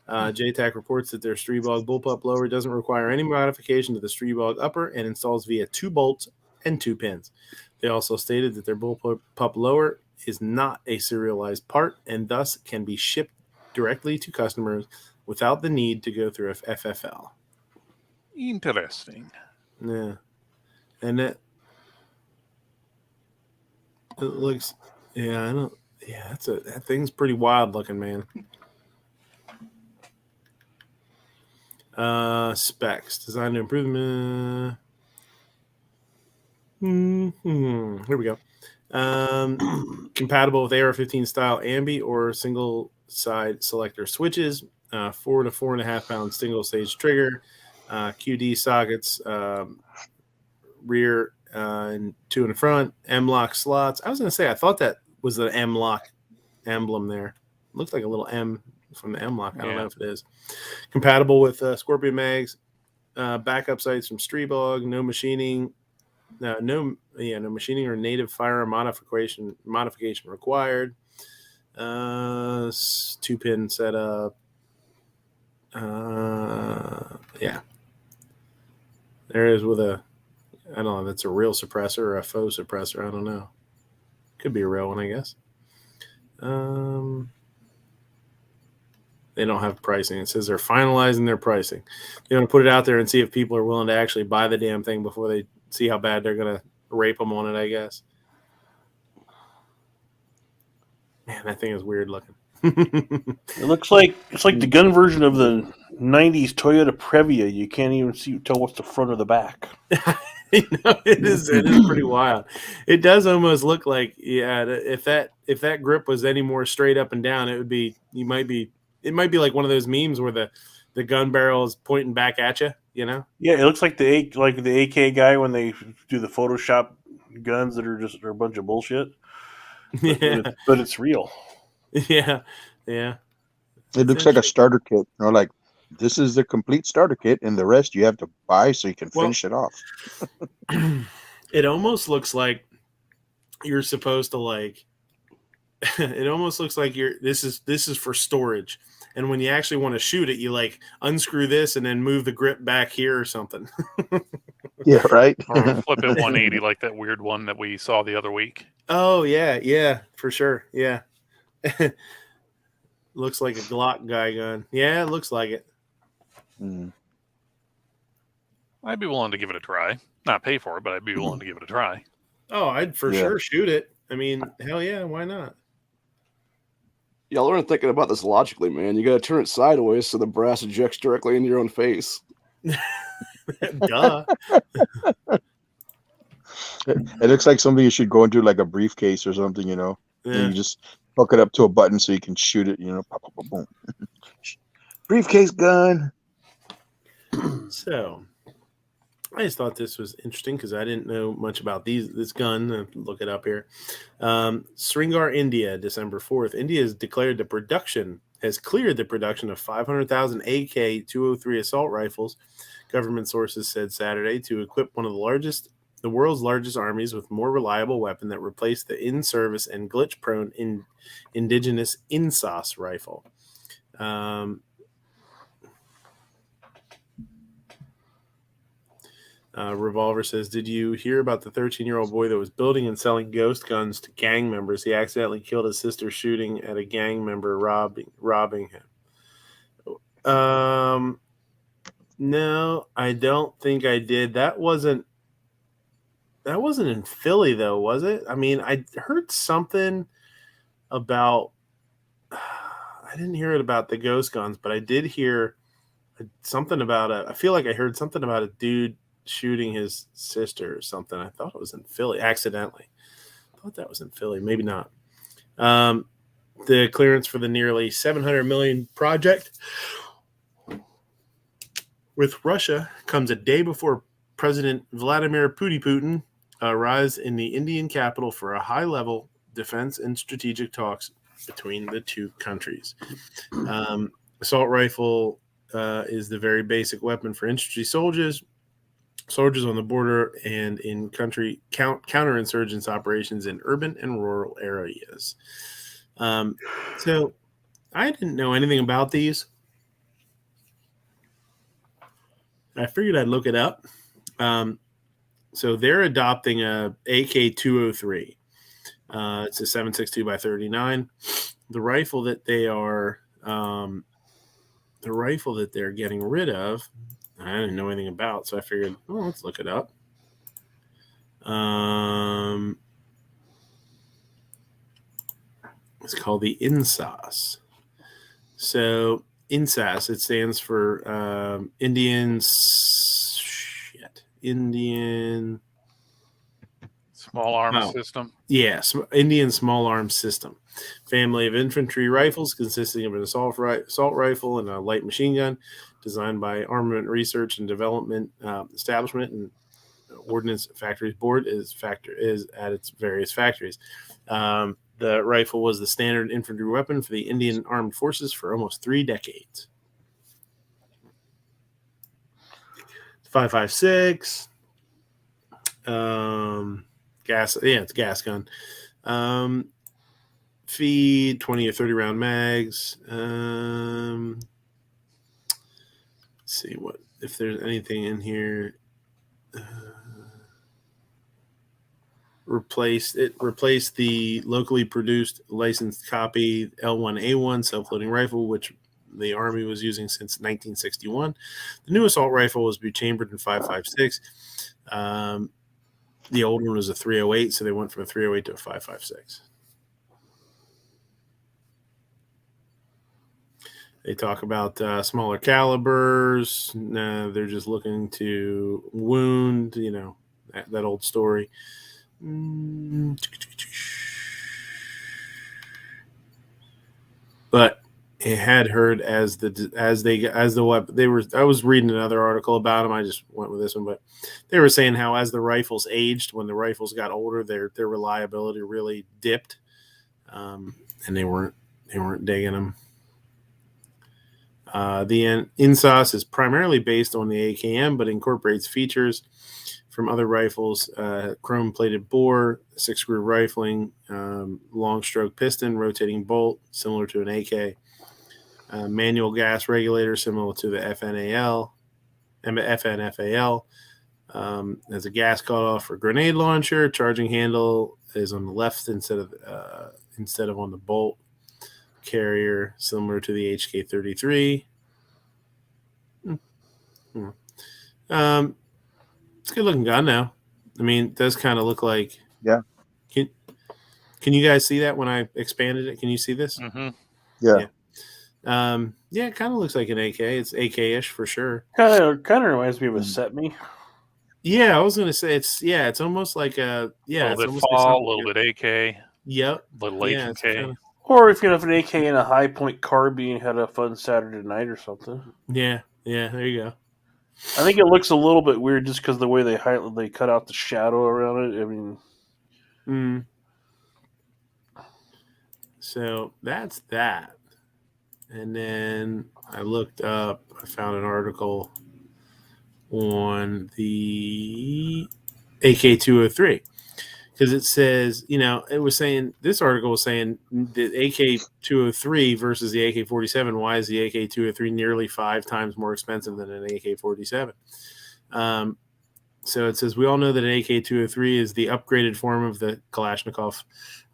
JTAC reports that their Streebog bullpup lower doesn't require any modification to the Streebog upper and installs via 2 bolts and 2 pins. They also stated that their bullpup lower is not a serialized part and thus can be shipped directly to customers without the need to go through a FFL. Interesting. Yeah. And it looks, yeah, I don't, yeah, that thing's pretty wild looking, man. Specs designed to improve. Here we go. Compatible with AR-15 style ambi or single side selector switches. 4 to 4.5 pound single stage trigger. QD sockets. Rear and 2 in the front. M-lock slots. I was going to say I thought that was the M-lock emblem there. Looks like a little M from the M-lock. I don't know if it is. Compatible with Scorpion mags. Backup sights from Streebog. No machining. No machining or native firearm modification required. 2-pin setup. Yeah. There is with a, I don't know if it's a real suppressor or a faux suppressor. I don't know. Could be a real one, I guess. They don't have pricing. It says they're finalizing their pricing. They're going to put it out there and see if people are willing to actually buy the damn thing before they see how bad they're going to rape them on it, I guess. Man, that thing is weird looking. It looks like it's like the gun version of the '90s Toyota Previa. You can't even tell what's the front or the back. It is pretty wild. It does almost look like, if that grip was any more straight up and down, it might be like one of those memes where the gun barrel is pointing back at you, you know? Yeah, it looks like the AK guy when they do the Photoshop guns that are a bunch of bullshit. But it's real. Yeah. It looks like a starter kit. Like this is the complete starter kit, and the rest you have to buy so you can finish it off. It almost looks like you're supposed to like. It almost looks like this is for storage, and when you actually want to shoot it, you like unscrew this and then move the grip back here or something. Yeah, right. Or flip it 180 like that weird one that we saw the other week. Oh yeah, for sure. Yeah. Looks like a Glock guy gun. Yeah, it looks like it. I'd be willing to give it a try. Not pay for it, but I'd be willing to give it a try. Oh, I'd for sure shoot it. I mean, hell yeah, why not? Y'all aren't thinking about this logically, man. You gotta turn it sideways so the brass ejects directly into your own face. Duh. It looks like something you should go into like a briefcase or something, you know. Yeah. And you just hook it up to a button so you can shoot it, you know. Pop, pop, pop, boom. Briefcase gun. So, I just thought this was interesting because I didn't know much about this gun. Look it up here. Sringar, India, December 4th. India has cleared the production of 500,000 AK-203 assault rifles. Government sources said Saturday to equip one of the world's largest armies with more reliable weapon that replaced the in-service and glitch-prone indigenous INSAS rifle. Revolver says, "Did you hear about the 13-year-old boy that was building and selling ghost guns to gang members? He accidentally killed his sister shooting at a gang member robbing him." No, I don't think I did. That wasn't in Philly though, was it? I mean, I heard something about I didn't hear it about the ghost guns, but I did hear something about I feel like I heard something about a dude shooting his sister or something. I thought it was in Philly accidentally. I thought that was in Philly, maybe not. The clearance for the nearly $700 million project with Russia comes a day before President Vladimir Putin arrives in the Indian capital for a high-level defense and strategic talks between the two countries. Assault rifle is the very basic weapon for infantry soldiers on the border and in country counterinsurgents operations in urban and rural areas. So I didn't know anything about these. I figured I'd look it up. So they're adopting a AK-203. It's a 7.62 by 39. The rifle that they're getting rid of, I didn't know anything about, so I figured, let's look it up. It's called the INSAS. So INSAS, it stands for Indian Small arms system. Yeah, Indian Small Arms System. Family of infantry rifles consisting of an assault rifle and a light machine gun, designed by Armament Research and Development Establishment and Ordnance Factories Board is at its various factories. The rifle was the standard infantry weapon for the Indian Armed Forces for almost 3 decades. 5.56. Gas. Yeah, it's a gas gun. Feed 20 or 30 round mags. Let's see what if there's anything in here. Replaced the locally produced licensed copy L1A1 self-loading rifle, which the Army was using since 1961. The new assault rifle was chambered in 5.56. The old one was a 308, so they went from a 308 to a 5.56. They talk about smaller calibers. They're just looking to wound, that old story. But it had heard I was reading another article about them. I just went with this one, but they were saying how as the rifles aged, when the rifles got older, their reliability really dipped, and they weren't digging them. The INSAS is primarily based on the AKM, but incorporates features from other rifles: chrome-plated bore, 6-screw rifling, long-stroke piston, rotating bolt, similar to an AK, manual gas regulator, similar to the FNFAL. Has a gas cutoff for grenade launcher. Charging handle is on the left instead of on the bolt. Carrier similar to the HK-33. It's a good looking gun now. I mean, it does kind of look like. Yeah. Can you guys see that when I expanded it? Can you see this? Mm-hmm. Yeah. It kind of looks like an AK. It's AK-ish for sure. Kind of reminds me of a Setme. Yeah, I was gonna say it's almost like a a little bit almost fall, like a little bit AK. Yep. A little HK. Or if you have an AK and a high point carbine, had a fun Saturday night or something. Yeah, there you go. I think it looks a little bit weird just because the way they cut out the shadow around it. I mean, So that's that. And then I looked up. I found an article on the AK-203 because it says, this article was saying the AK-203 versus the AK-47. Why is the AK-203 nearly 5 times more expensive than an AK-47? So it says, we all know that an AK-203 is the upgraded form of the Kalashnikov.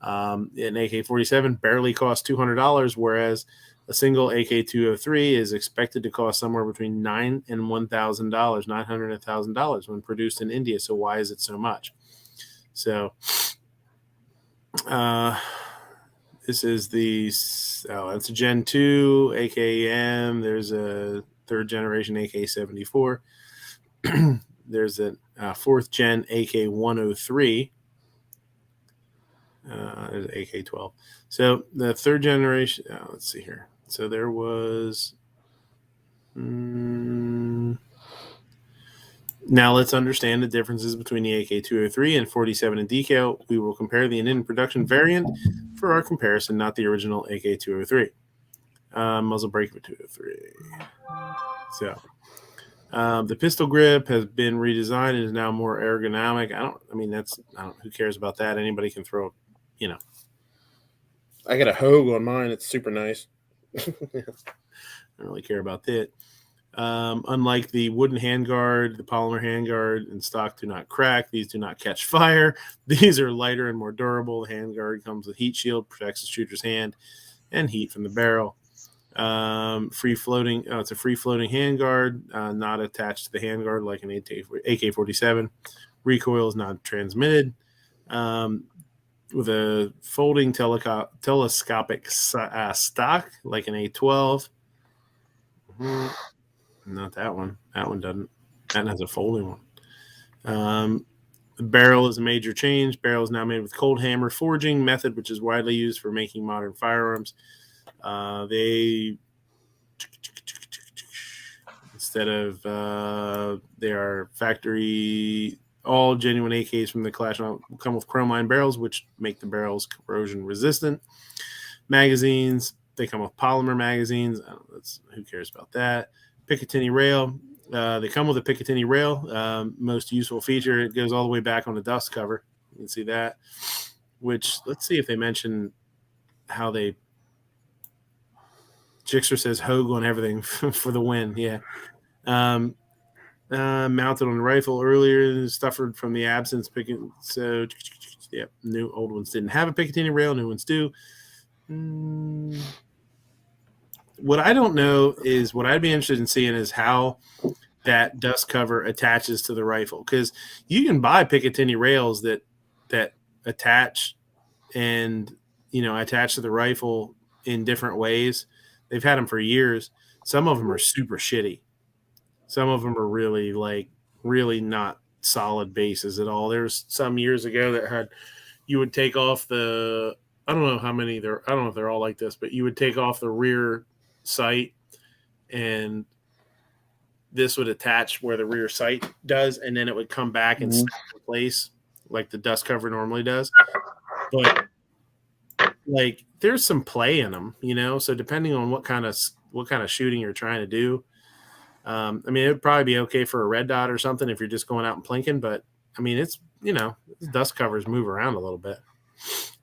An AK-47 barely costs $200, whereas a single AK-203 is expected to cost somewhere between $9,000 and $1,000, $900 and $1,000 when produced in India. So why is it so much? So this is that's a Gen 2 AKM. There's a third generation AK-74. There's a fourth gen AK-103. There's AK-12. So the third generation, let's see here. So there was. Now let's understand the differences between the AK-203 and 47 in decal. We will compare the in production variant for our comparison, not the original AK-203. Muzzle brake of 203. So the pistol grip has been redesigned and is now more ergonomic. Who cares about that? Anybody can throw, I got a Hogue on mine. It's super nice. I don't really care about that. Unlike the wooden handguard, the polymer handguard in stock do not crack. These do not catch fire. These are lighter and more durable. The handguard comes with heat shield, protects the shooter's hand and heat from the barrel. Free floating. It's a free floating handguard, not attached to the handguard like an AK-47. Recoil is not transmitted. With a folding telescopic stock like an A12. Not that one. That one doesn't. That has a folding one. The barrel is a major change. Barrel is now made with cold hammer forging method, which is widely used for making modern firearms. They are factory, all genuine AKs from the Kalashnikov come with chrome line barrels, which make the barrels corrosion resistant. Magazines, they come with polymer magazines. Who cares about that? Picatinny rail. They come with a Picatinny rail. Most useful feature, it goes all the way back on the dust cover. You can see that. Which, let's see if they mention how they. Jixer says Hogue on everything for the win. Yeah. Mounted on the rifle earlier, suffered from the absence. So, yeah, new old ones didn't have a Picatinny rail. New ones do. What I don't know is what I'd be interested in seeing is how that dust cover attaches to the rifle, because you can buy Picatinny rails that attach and attach to the rifle in different ways. They've had them for years. Some of them are super shitty. Some of them are really not solid bases at all. There's some years ago that you would take off the, I don't know how many there, I don't know if they're all like this, but you would take off the rear sight and this would attach where the rear sight does, and then it would come back and snap in place like the dust cover normally does. But there's some play in them, so depending on what kind of shooting you're trying to do. It would probably be okay for a red dot or something if you're just going out and plinking, but it's, dust covers move around a little bit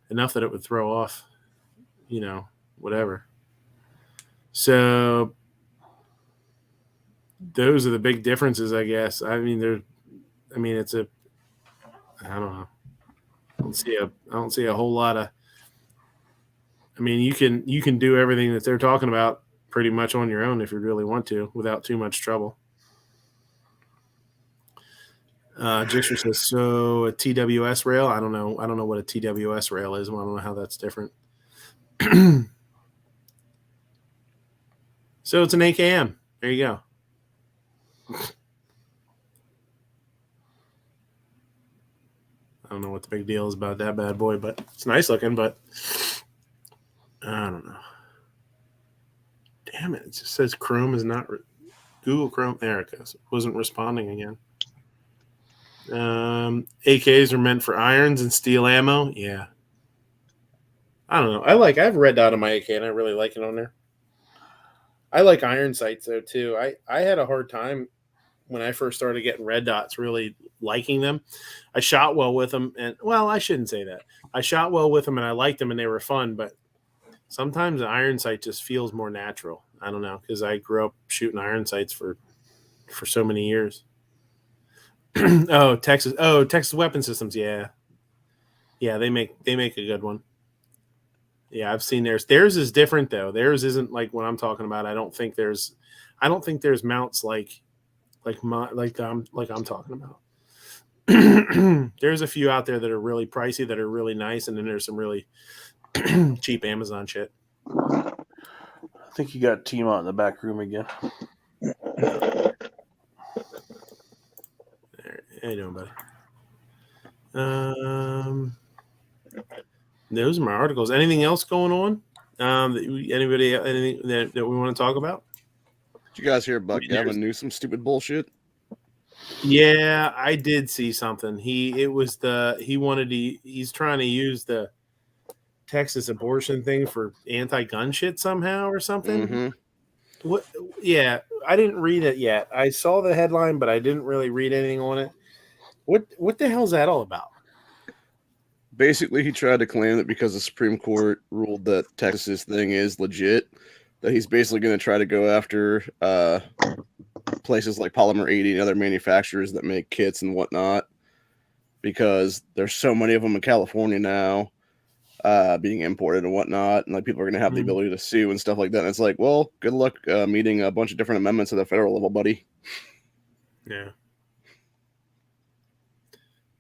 enough that it would throw off, whatever. So those are the big differences, I guess. I don't know. I don't see a whole lot of, you can do everything that they're talking about pretty much on your own if you really want to without too much trouble. Jixer says, so a TWS rail? I don't know what a TWS rail is. I don't know how that's different. So it's an AKM. There you go. I don't know what the big deal is about that bad boy, but it's nice looking, but I don't know. Damn it. It just says Chrome is not Google Chrome. There it goes. It wasn't responding again. AKs are meant for irons and steel ammo. Yeah. I don't know. I have red dot on my AK and I really like it on there. I like iron sights though too. I had a hard time when I first started getting red dots really liking them. I shot well with them, and I shouldn't say that. I shot well with them and I liked them and they were fun, but sometimes an iron sight just feels more natural. I don't know, because I grew up shooting iron sights for so many years. Oh, Texas. Oh, Texas Weapon Systems. Yeah, they make a good one. Yeah, I've seen theirs. Theirs is different though. Theirs isn't like what I'm talking about. I don't think there's mounts like I'm talking about. There's a few out there that are really pricey that are really nice, and then there's some really cheap Amazon shit. I think you got Team out in the back room again. How you doing, buddy? Those are my articles. Anything else going on? Anything that we want to talk about? Did you guys hear about Gavin Newsom stupid bullshit? Yeah, I did see something. He's trying to use the Texas abortion thing for anti-gun shit somehow or something. Mm-hmm. What? Yeah, I didn't read it yet. I saw the headline, but I didn't really read anything on it. What the hell's that all about? Basically, he tried to claim that because the Supreme Court ruled that Texas's thing is legit, that he's basically going to try to go after places like Polymer 80 and other manufacturers that make kits and whatnot, because there's so many of them in California now being imported and whatnot, and like people are going to have the ability to sue and stuff like that. And it's like, well, good luck meeting a bunch of different amendments at the federal level, buddy. Yeah.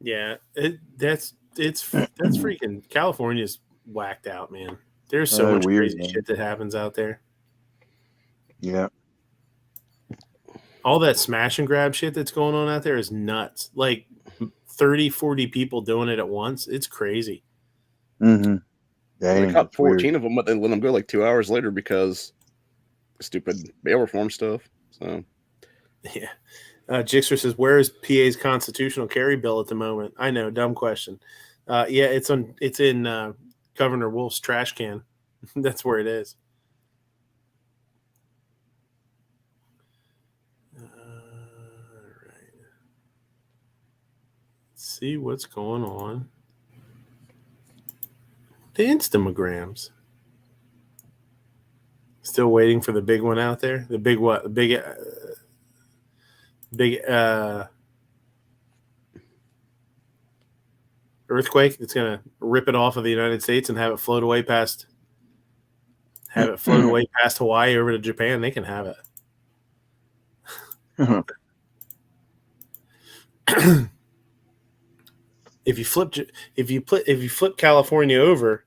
Yeah, that's freaking California's whacked out, man. There's so much weird, crazy shit that happens out there. Yeah. All that smash and grab shit that's going on out there is nuts. Like 30, 40 people doing it at once. It's crazy. Mm-hmm. They caught 14 of them, but they let them go like 2 hours later because stupid bail reform stuff. So, yeah. Jixer says, "Where is PA's constitutional carry bill at the moment?" I know, dumb question. Yeah, it's in Governor Wolf's trash can. That's where it is. All right. Let's see what's going on. The Instagrams. Still waiting for the big one out there. The big what? The big earthquake that's going to rip it off of the United States and have it float away past Hawaii over to Japan. They can have it. If you flip California over,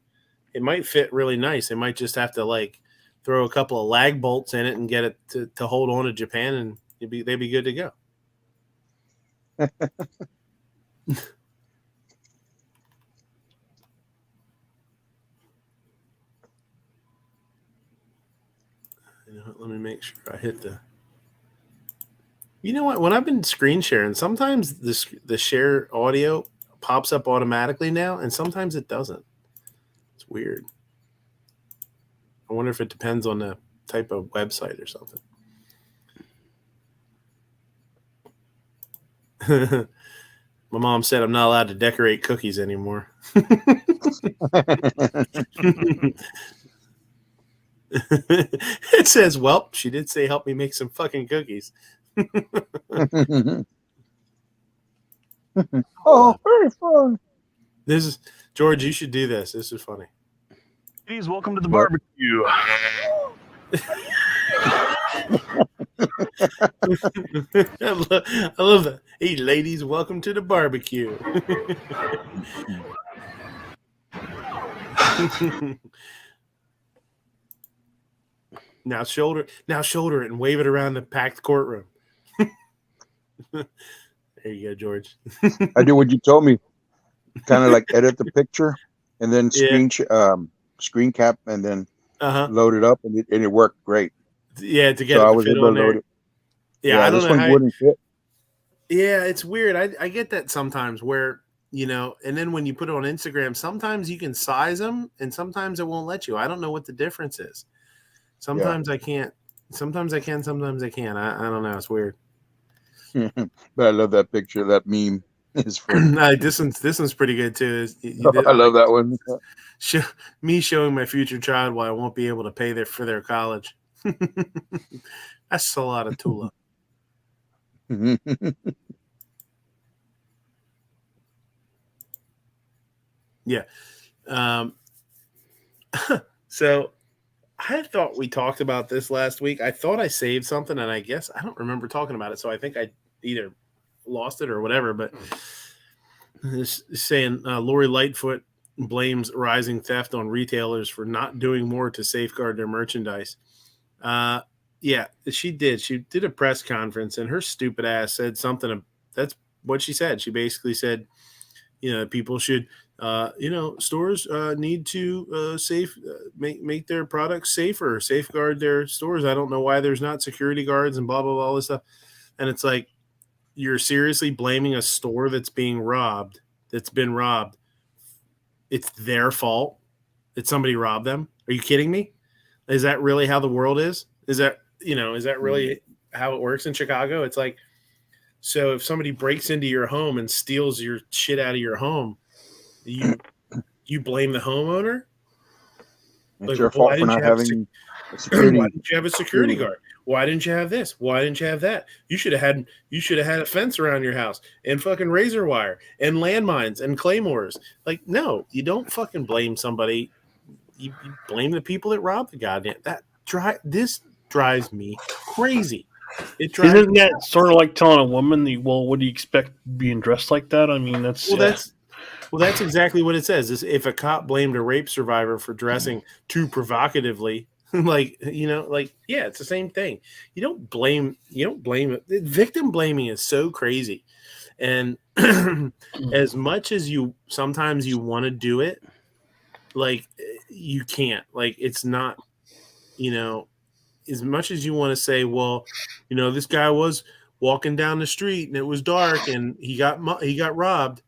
it might fit really nice. It might just have to like throw a couple of lag bolts in it and get it to hold on to Japan, and they'd be good to go. Let me make sure I hit the. You know what? When I've been screen sharing, sometimes the share audio pops up automatically now, and sometimes it doesn't. It's weird. I wonder if it depends on the type of website or something. My mom said I'm not allowed to decorate cookies anymore. It says, well, she did say help me make some fucking cookies. Oh, very fun. This is George, you should do this. This is funny. Ladies, welcome to the barbecue. I love that. Hey, ladies, welcome to the barbecue. Now shoulder it and wave it around the packed courtroom. There you go, George. I do what you told me. Kind of like edit the picture and then screen cap and then load it up, and it worked great. Yeah, to get it to fit on there. Yeah, I don't know how wouldn't fit. Yeah, it's weird. I get that sometimes where, and then when you put it on Instagram, sometimes you can size them and sometimes it won't let you. I don't know what the difference is. Sometimes I can't. Sometimes I can. Sometimes I can't. I don't know. It's weird. But I love that picture. That meme is funny. This one's pretty good too. I love that one. Me showing my future child why I won't be able to pay for their college. That's a lot of Tula. Yeah. So I thought we talked about this last week. I thought I saved something, and I guess I don't remember talking about it. So I think I either lost it or whatever. But it's saying Lori Lightfoot blames rising theft on retailers for not doing more to safeguard their merchandise. Yeah, she did. She did a press conference, and her stupid ass said something. That's what she said. She basically said, people should, stores need to make their products safer, safeguard their stores. I don't know why there's not security guards and blah blah blah all this stuff. And it's like, you're seriously blaming a store that's being robbed, that's been robbed. It's their fault that somebody robbed them. Are you kidding me? Is that really how the world is? Is that really how it works in Chicago? It's like, so if somebody breaks into your home and steals your shit out of your home, you blame the homeowner? It's your fault for not having a security. Why didn't you have a security guard? Why didn't you have this? Why didn't you have that? You should have had a fence around your house and fucking razor wire and landmines and claymores. Like, no, you don't fucking blame somebody. You blame the people that robbed the goddamn. This drives me crazy. Isn't that sort of like telling a woman, "Well, what do you expect being dressed like that?" I mean, that's exactly what it says. If a cop blamed a rape survivor for dressing too provocatively, it's the same thing. You don't blame it. Victim blaming is so crazy, and as much as sometimes you want to do it, like, you can't. Like, it's not, as much as you want to say, well, this guy was walking down the street and it was dark and he got robbed.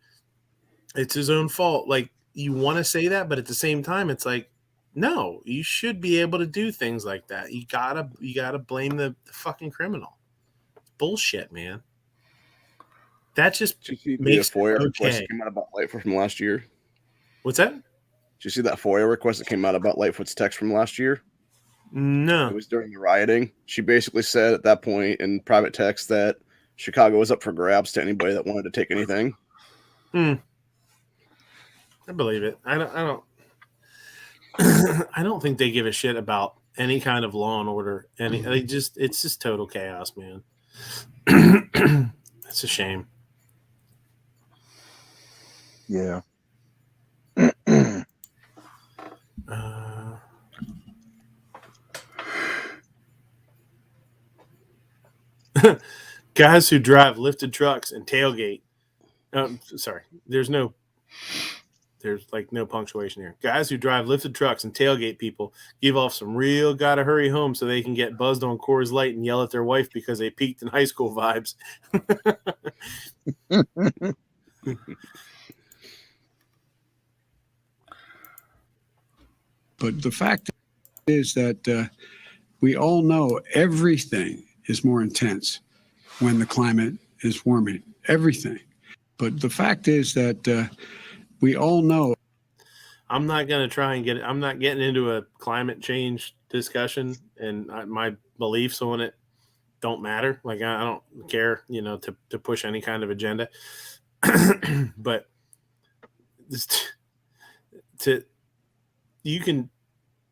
It's his own fault. Like, you want to say that, but at the same time, it's like, no, you should be able to do things like that. You gotta blame the fucking criminal. It's bullshit, man. That just makes the FOIA it request okay. that came out about Lightfoot from last year. What's that? Did you see that FOIA request that came out about Lightfoot's text from last year? No. It was during the rioting. She basically said at that point in private text that Chicago was up for grabs to anybody that wanted to take anything. I believe it. I don't I don't think they give a shit about any kind of law and order. It's just total chaos, man. It's a shame. Yeah. Guys who drive lifted trucks and tailgate. Sorry, there's no punctuation here. Guys who drive lifted trucks and tailgate people give off some real gotta hurry home so they can get buzzed on Coors Light and yell at their wife because they peaked in high school vibes. But the fact is that we all know everything is more intense when the climate is warming. Everything. But the fact is that we all know. I'm not going to try and I'm not getting into a climate change discussion, and my beliefs on it don't matter. Like, I don't care, to push any kind of agenda. But you can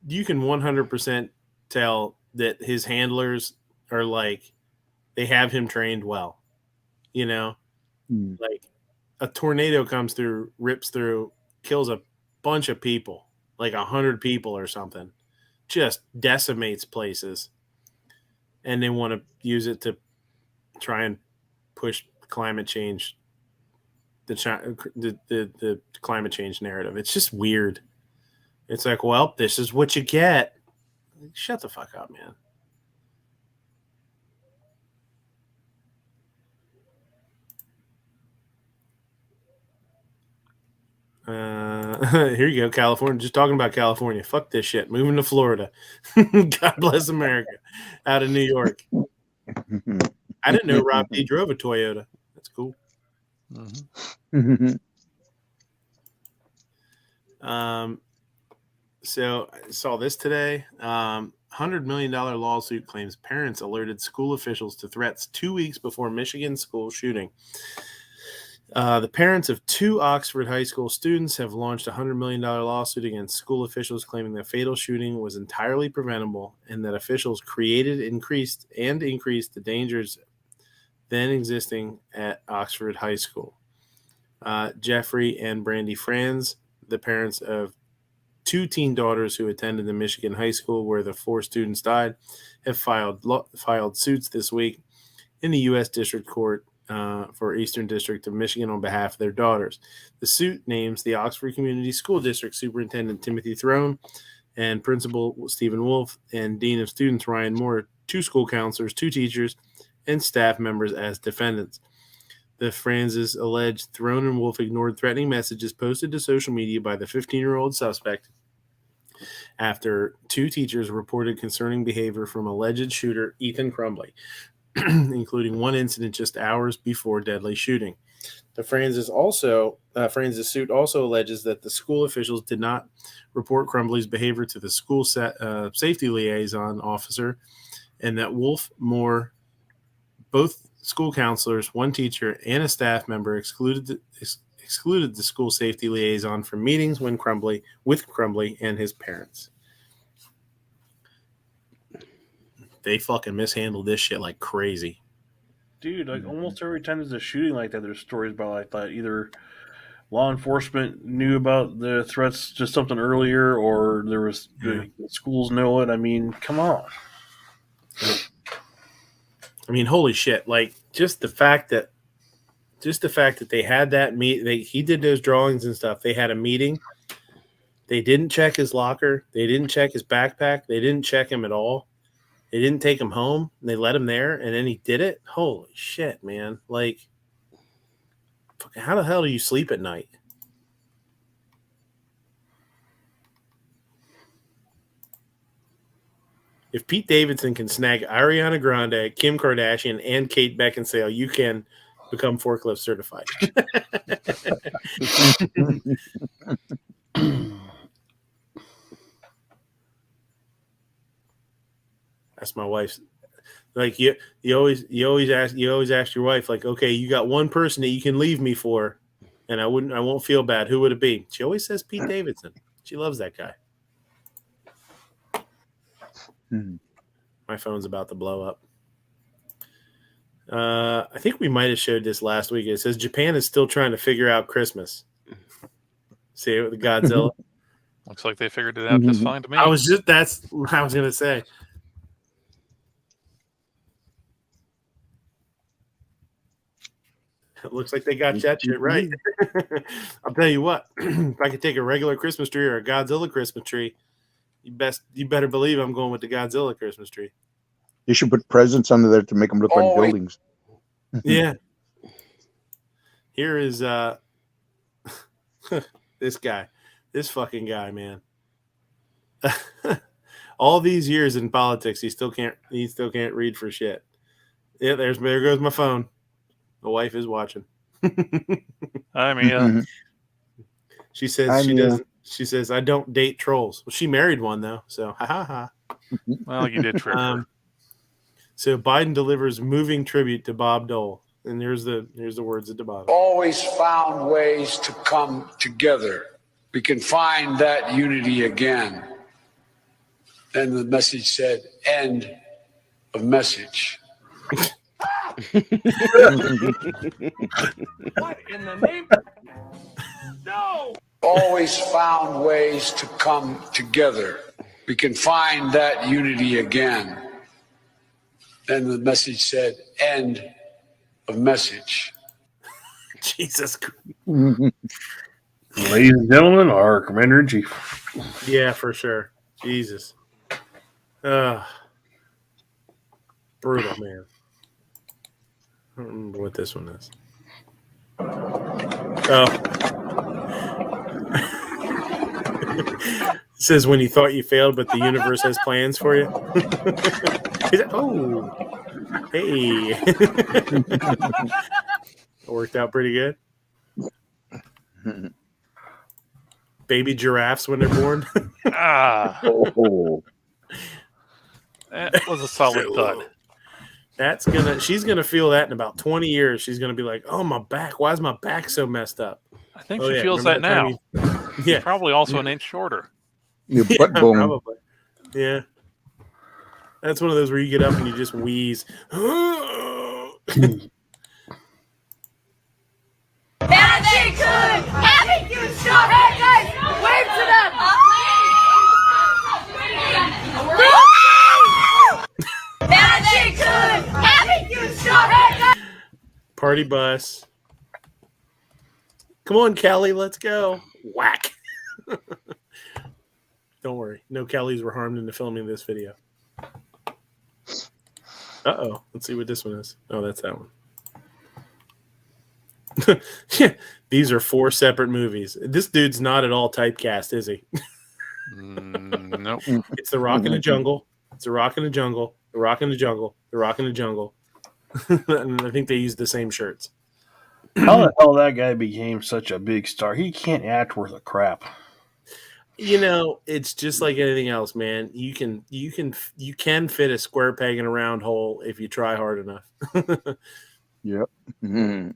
100% tell that his handlers are like, they have him trained well, like a tornado comes through, rips through, kills a bunch of people, like 100 people or something, just decimates places, and they want to use it to try and push climate change, the climate change narrative. It's just weird. It's like, well, this is what you get. Shut the fuck up, man. Here you go, California. Just talking about California. Fuck this shit. Moving to Florida. God bless America. Out of New York. I didn't know Rob D drove a Toyota. That's cool. So I saw this today. $100 million lawsuit claims parents alerted school officials to threats 2 weeks before Michigan school shooting. The parents of 2 Oxford High School students have launched a $100 million lawsuit against school officials claiming the fatal shooting was entirely preventable and that officials increased the dangers then existing at Oxford High School. Jeffrey and Brandy Franz, the parents of 2 teen daughters who attended the Michigan high school where the 4 students died, have filed suits this week in the U.S. District Court for Eastern District of Michigan on behalf of their daughters. The suit names the Oxford Community School District Superintendent Timothy Throne and Principal Stephen Wolf and Dean of Students Ryan Moore, 2 school counselors, 2 teachers, and staff members as defendants. The Franzes alleged Throne and Wolf ignored threatening messages posted to social media by the 15-year-old suspect after 2 teachers reported concerning behavior from alleged shooter Ethan Crumbley, including one incident just hours before deadly shooting. The Franzes suit also alleges that the school officials did not report Crumbley's behavior to the school safety liaison officer, and that Wolf, Moore, both school counselors, 1 teacher, and a staff member excluded the school safety liaison from meetings with Crumbley and his parents. They fucking mishandled this shit like crazy. Dude, like almost every time there's a shooting like that, there's stories about like that. Either law enforcement knew about the threats just something earlier, or there was the schools know it. I mean, come on. I mean, holy shit! Like just the fact that they had that he did those drawings and stuff. They had a meeting. They didn't check his locker. They didn't check his backpack. They didn't check him at all. They didn't take him home. They let him there, and then he did it. Holy shit, man! Like, how the hell do you sleep at night? If Pete Davidson can snag Ariana Grande, Kim Kardashian, and Kate Beckinsale, you can become forklift certified. That's my wife's. Like you always ask your wife, like, okay, you got one person that you can leave me for, and I won't feel bad. Who would it be? She always says Pete Davidson. She loves that guy. My phone's about to blow up. I think we might have showed this last week. It says Japan is still trying to figure out Christmas. See it with the Godzilla. Looks like they figured it out just fine to me. That's what I was gonna say. It looks like they got that shit right. I'll tell you what, if I could take a regular Christmas tree or a Godzilla Christmas tree, you better believe I'm going with the Godzilla Christmas tree. You should put presents under there to make them look like buildings. Yeah. Here is this guy. This fucking guy, man. All these years in politics, he still can't read for shit. Yeah, there goes my phone. My wife is watching. I mean, she says she doesn't. She says I don't date trolls. Well, she married one though, so ha ha ha. Well, you did trick her. So Biden delivers moving tribute to Bob Dole, and here's the words at the bottom. Always found ways to come together. We can find that unity again. Then the message said, "End of message." What in the name? No! Always found ways to come together. We can find that unity again. Then the message said, "End of message." Jesus Christ. Ladies and gentlemen, our Commander-in-Chief. Yeah, for sure. Jesus. Brutal, man. I don't remember what this one is. Oh. It says when you thought you failed, but the universe has plans for you. Oh. Hey. It worked out pretty good. Baby giraffes when they're born. That was a solid thud. She's gonna feel that in about 20 years. She's gonna be like, "Oh, my back. Why is my back so messed up?" I think Oh, she yeah, feels remember that that now. time She's Yeah, probably also an inch shorter. Your yeah, butt bone. probably. Yeah, that's one of those where you get up and you just wheeze. Magic good! Happy you stop! Hey guys, wave to them! Magic good! Happy you stop! Hey guys! Party bus. Come on, Kelly, let's go. Whack. Don't worry. No Kellys were harmed in the filming of this video. Uh-oh. Let's see what this one is. Oh, that's that one. Yeah, these are 4 separate movies. This dude's not at all typecast, is he? Nope. It's The Rock in the Jungle. It's The Rock in the Jungle. The Rock in the Jungle. The Rock in the Jungle. And I think they used the same shirts. How the hell that guy became such a big star? He can't act worth a crap. You know, it's just like anything else, man. You can fit a square peg in a round hole if you try hard enough. Yep. Mhm.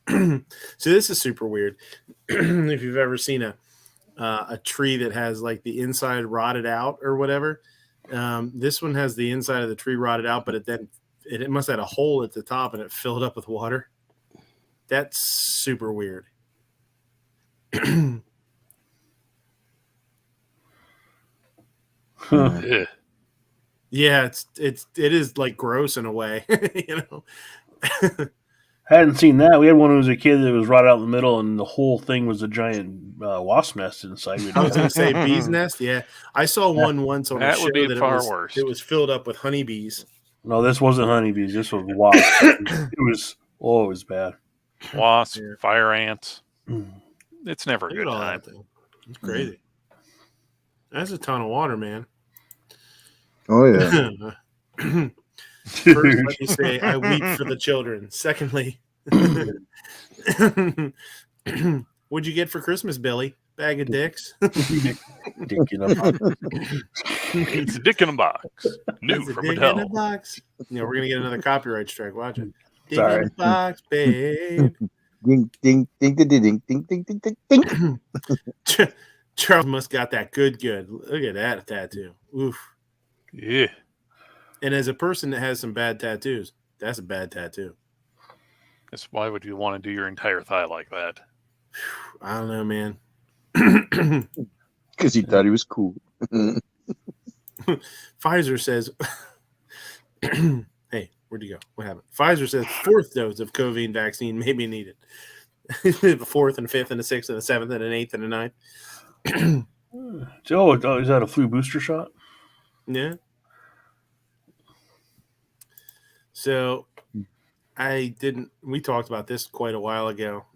So this is super weird. If you've ever seen a tree that has like the inside rotted out or whatever, this one has the inside of the tree rotted out, but it must have had a hole at the top and it filled up with water. That's super weird. Ugh. Yeah, it is like gross in a way, you know. Hadn't seen that. We had one who was a kid that was rotted out in the middle, and the whole thing was a giant wasp nest inside. I was going to say bee's nest. Yeah, I saw one once on a That show would be that far worse. it was filled up with honeybees. No, this wasn't honeybees. This was wasps. It was bad. Wasps, Yeah. fire ants. Mm. It's never a Look at good all time. that thing. It's crazy. That's a ton of water, man. Oh yeah. First, let me say I weep for the children. Secondly, what'd you get for Christmas, Billy? Bag of dicks? Dick in a box. It's a dick in a box. New It's a from dick in a Adele. box. You know, we're gonna get another copyright strike. Watch it. Dick Sorry. in a box, babe. Ding ding ding ding ding ding ding ding ding ding. Charles must got that good. Look at that tattoo. Oof. Yeah. And as a person that has some bad tattoos, that's a bad tattoo. Guess why would you want to do your entire thigh like that? I don't know, man. Because he thought he was cool. Pfizer says, hey, where'd you go? What happened? Pfizer says 4th dose of COVID vaccine may be needed. The 4th and 5th and the 6th and the 7th and an 8th and a 9th. Oh, is that a flu booster shot? Yeah. So we talked about this quite a while ago.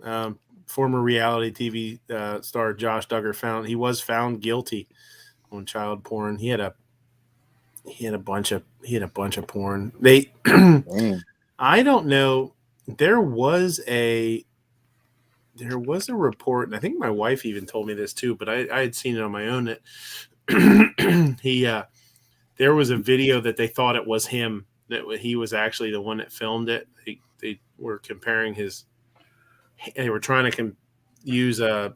Former reality TV star Josh Duggar was found guilty on child porn. He had a bunch of porn. I don't know. There was a report, and I think my wife even told me this too, but I had seen it on my own that there was a video that they thought it was him, that he was actually the one that filmed it. They were comparing they were trying to use a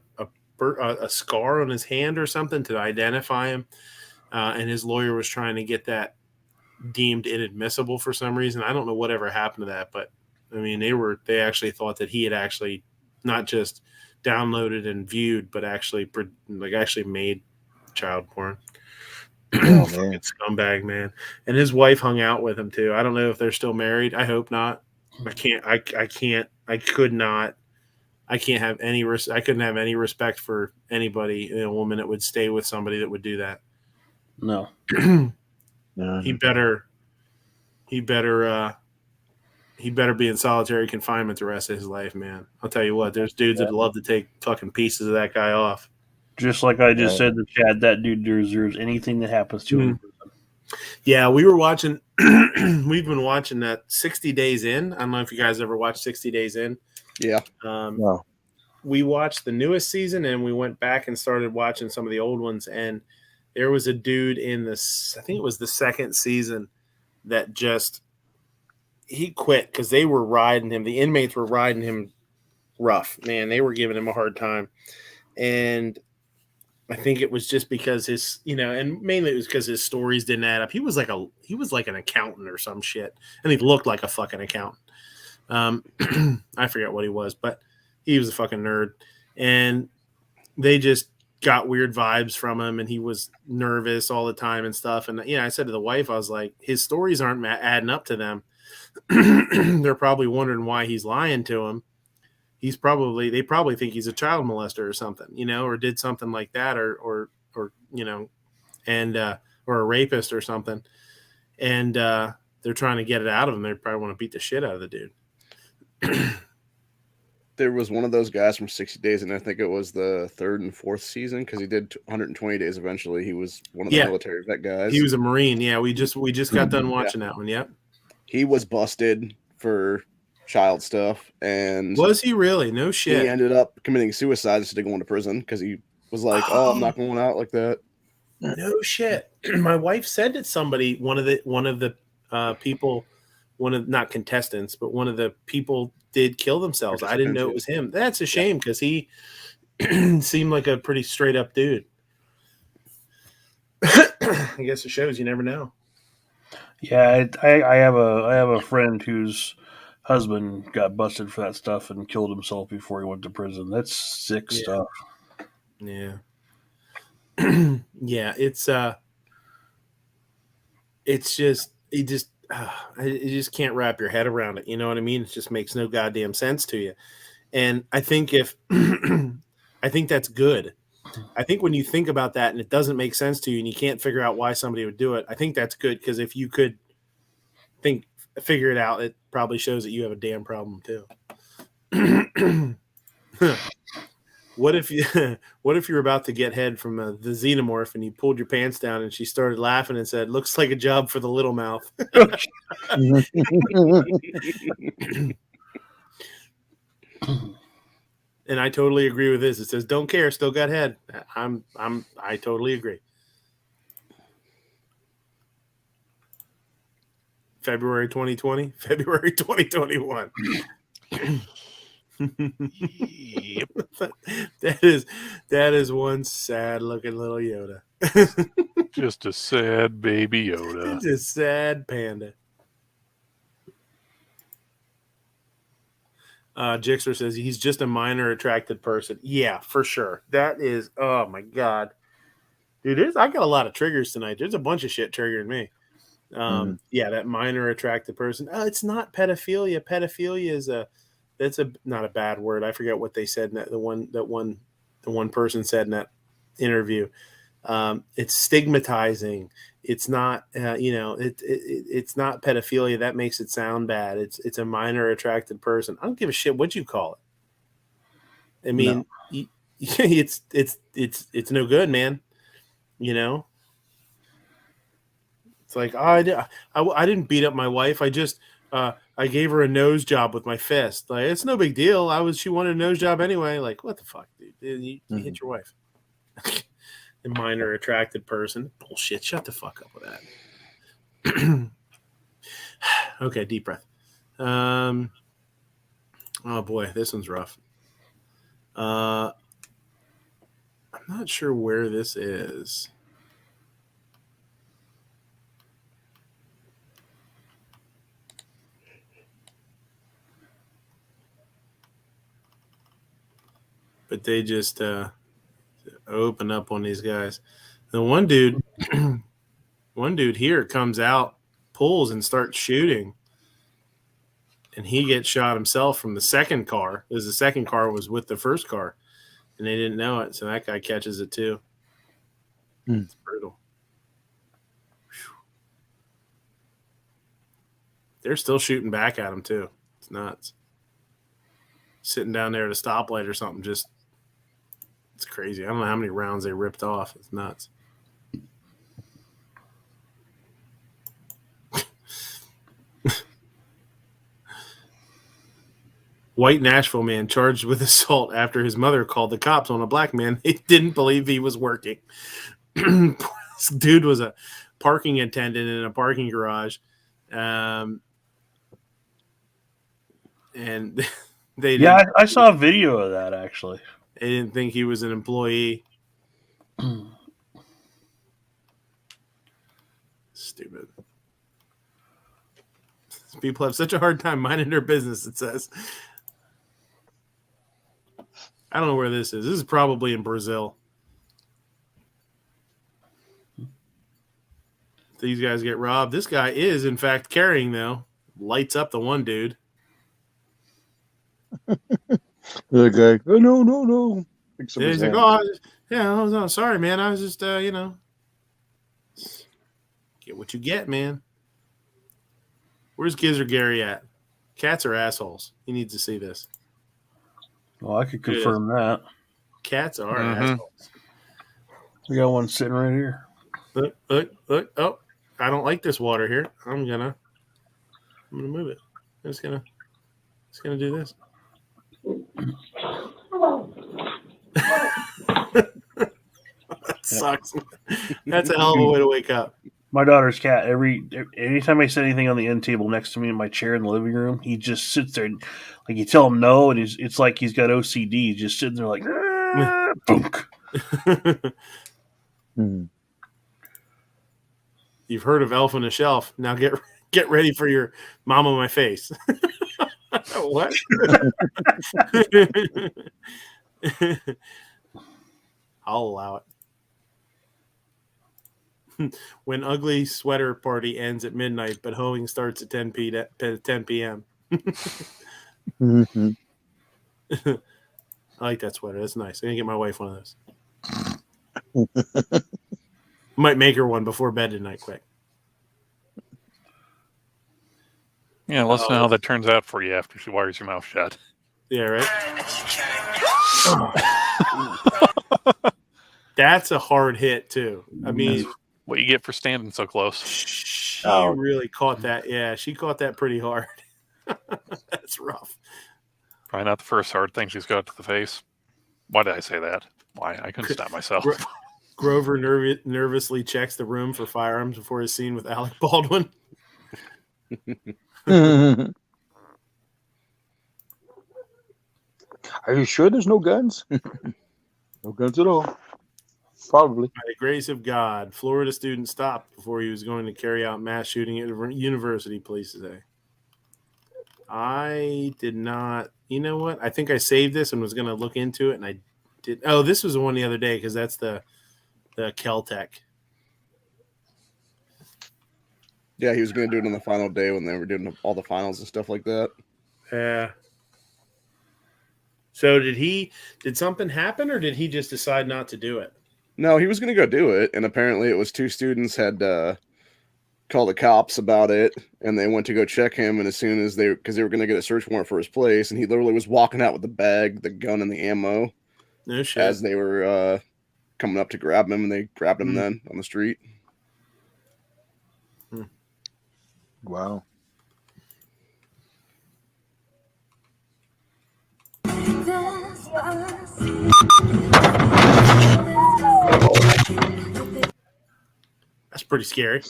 scar on his hand or something to identify him. And his lawyer was trying to get that deemed inadmissible for some reason. I don't know whatever happened to that, but I mean, they actually thought that he had actually not just downloaded and viewed, but actually made child porn. Oh, man. Scumbag, man. And his wife hung out with him too. I don't know if they're still married. I hope not. I couldn't have any respect for anybody, a woman that would stay with somebody that would do that. No. He better be in solitary confinement the rest of his life, man. I'll tell you what, there's dudes that love to take fucking pieces of that guy off. Just like I just said to Chad, that dude deserves anything that happens to him. Yeah, we were watching. We've been watching that 60 Days In. I don't know if you guys ever watched 60 Days In. Yeah. No. We watched the newest season, and we went back and started watching some of the old ones. And there was a dude in this, I think it was the second season, that just he quit because they were riding him. The inmates were riding him rough, man. They were giving him a hard time, and I think it was just because his, and mainly it was because his stories didn't add up. He was like an accountant or some shit, and he looked like a fucking accountant. I forget what he was, but he was a fucking nerd, and they just got weird vibes from him, and he was nervous all the time and stuff. And I said to the wife, I was like, his stories aren't adding up to them. They're probably wondering why he's lying to them. They probably think he's a child molester or something, or did something like that, or and or a rapist or something. And they're trying to get it out of him. They probably want to beat the shit out of the dude. There was one of those guys from 60 Days, and I think it was the 3rd and 4th season because he did 120 days eventually. He was one of the military vet guys. He was a Marine. Yeah, we just got done watching that one. Yep. He was busted for child stuff, and was he really? No shit. He ended up committing suicide instead of going to prison because he was like, "Oh, I'm not going out like that." No shit. My wife said that somebody, one of the people, not contestants, but one of the people did kill themselves. I didn't know it was him. That's a shame because he seemed like a pretty straight up dude. I guess it shows you never know. Yeah, I have a friend whose husband got busted for that stuff and killed himself before he went to prison. That's sick stuff. Yeah. Yeah, it's just you just can't wrap your head around it. You know what I mean? It just makes no goddamn sense to you. And I think I think that's good. I think when you think about that and it doesn't make sense to you and you can't figure out why somebody would do it, I think that's good because if you could figure it out, it probably shows that you have a damn problem too. What if you're about to get head from the xenomorph and you pulled your pants down and she started laughing and said, "Looks like a job for the little mouth." And I totally agree with this. It says, "Don't care, still got head." I totally agree. February 2020, February 2021. Yep. That is one sad looking little Yoda. Just a sad baby Yoda. It's a sad panda. Jixer says he's just a minor attracted person. Yeah, for sure. That is, oh my God. Dude, I got a lot of triggers tonight. There's a bunch of shit triggering me. Yeah, that minor attracted person. It's not pedophilia. Pedophilia is that's not a bad word. I forget what they said in that the one person said in that interview. It's stigmatizing. It's not it's not pedophilia. That makes it sound bad. It's a minor attracted person. I don't give a shit what you call it. I mean, no. It's no good, man. It's like, I didn't beat up my wife. I just I gave her a nose job with my fist. Like, it's no big deal. She wanted a nose job anyway. Like, what the fuck, dude? You hit your wife. A minor attracted person. Bullshit. Shut the fuck up with that. Okay, deep breath. Oh boy, this one's rough. I'm not sure where this is. But they just open up on these guys. The one dude here comes out, pulls, and starts shooting. And he gets shot himself from the second car, because the second car was with the first car. And they didn't know it, so that guy catches it too. It's brutal. Whew. They're still shooting back at him too. It's nuts. Sitting down there at a stoplight or something, just it's crazy. I don't know how many rounds they ripped off. It's nuts. White Nashville man charged with assault after his mother called the cops on a black man. They didn't believe he was working. This dude was a parking attendant in a parking garage. And they Yeah, I saw a video of that actually. They didn't think he was an employee. Stupid. People have such a hard time minding their business, it says. I don't know where this is. This is probably in Brazil. These guys get robbed. This guy is, in fact, carrying, though. Lights up the one dude. The guy, oh, no. Picks up Yeah, his he's like, hand. oh, sorry, man. I was just, get what you get, man. Where's Gizzard Gary at? Cats are assholes. He needs to see this. Well, I could confirm that. Cats are assholes. We got one sitting right here. Look. Oh, I don't like this water here. I'm gonna move it. I'm just gonna do this. That sucks. That's a hell of a way to wake up. My daughter's cat. Anytime I set anything on the end table next to me in my chair in the living room, he just sits there. Like you tell him no, and it's like he's got OCD. He's just sitting there like, boonk. You've heard of Elf on a Shelf. Now get ready for your mom on my face. What? I'll allow it. When ugly sweater party ends at midnight, but hoeing starts at 10 p.m. Mm-hmm. I like that sweater. That's nice. I'm going to get my wife one of those. Might make her one before bed tonight, quick. Yeah, let's know how that turns out for you after she wires your mouth shut. Yeah, right? That's a hard hit, too. I mean... That's what you get for standing so close. She really caught that. Yeah, she caught that pretty hard. That's rough. Probably not the first hard thing she's got to the face. Why did I say that? Why? I couldn't stop myself. Grover nervously checks the room for firearms before his scene with Alec Baldwin. Are you sure there's no guns? No guns at all. Probably. By the grace of God, Florida student stopped before he was going to carry out mass shooting at a university, police say. I did not. You know what? I think I saved this and was going to look into it, and I did. Oh, this was the one the other day because that's the Caltech. Yeah, he was going to do it on the final day when they were doing all the finals and stuff like that. Yeah. So did something happen, or did he just decide not to do it? No, he was going to go do it, and apparently it was two students had called the cops about it, and they went to go check him, and as soon as because they were going to get a search warrant for his place, and he literally was walking out with the bag, the gun, and the ammo. No shit. As they were coming up to grab him, and they grabbed him then on the street. Wow. That's pretty scary.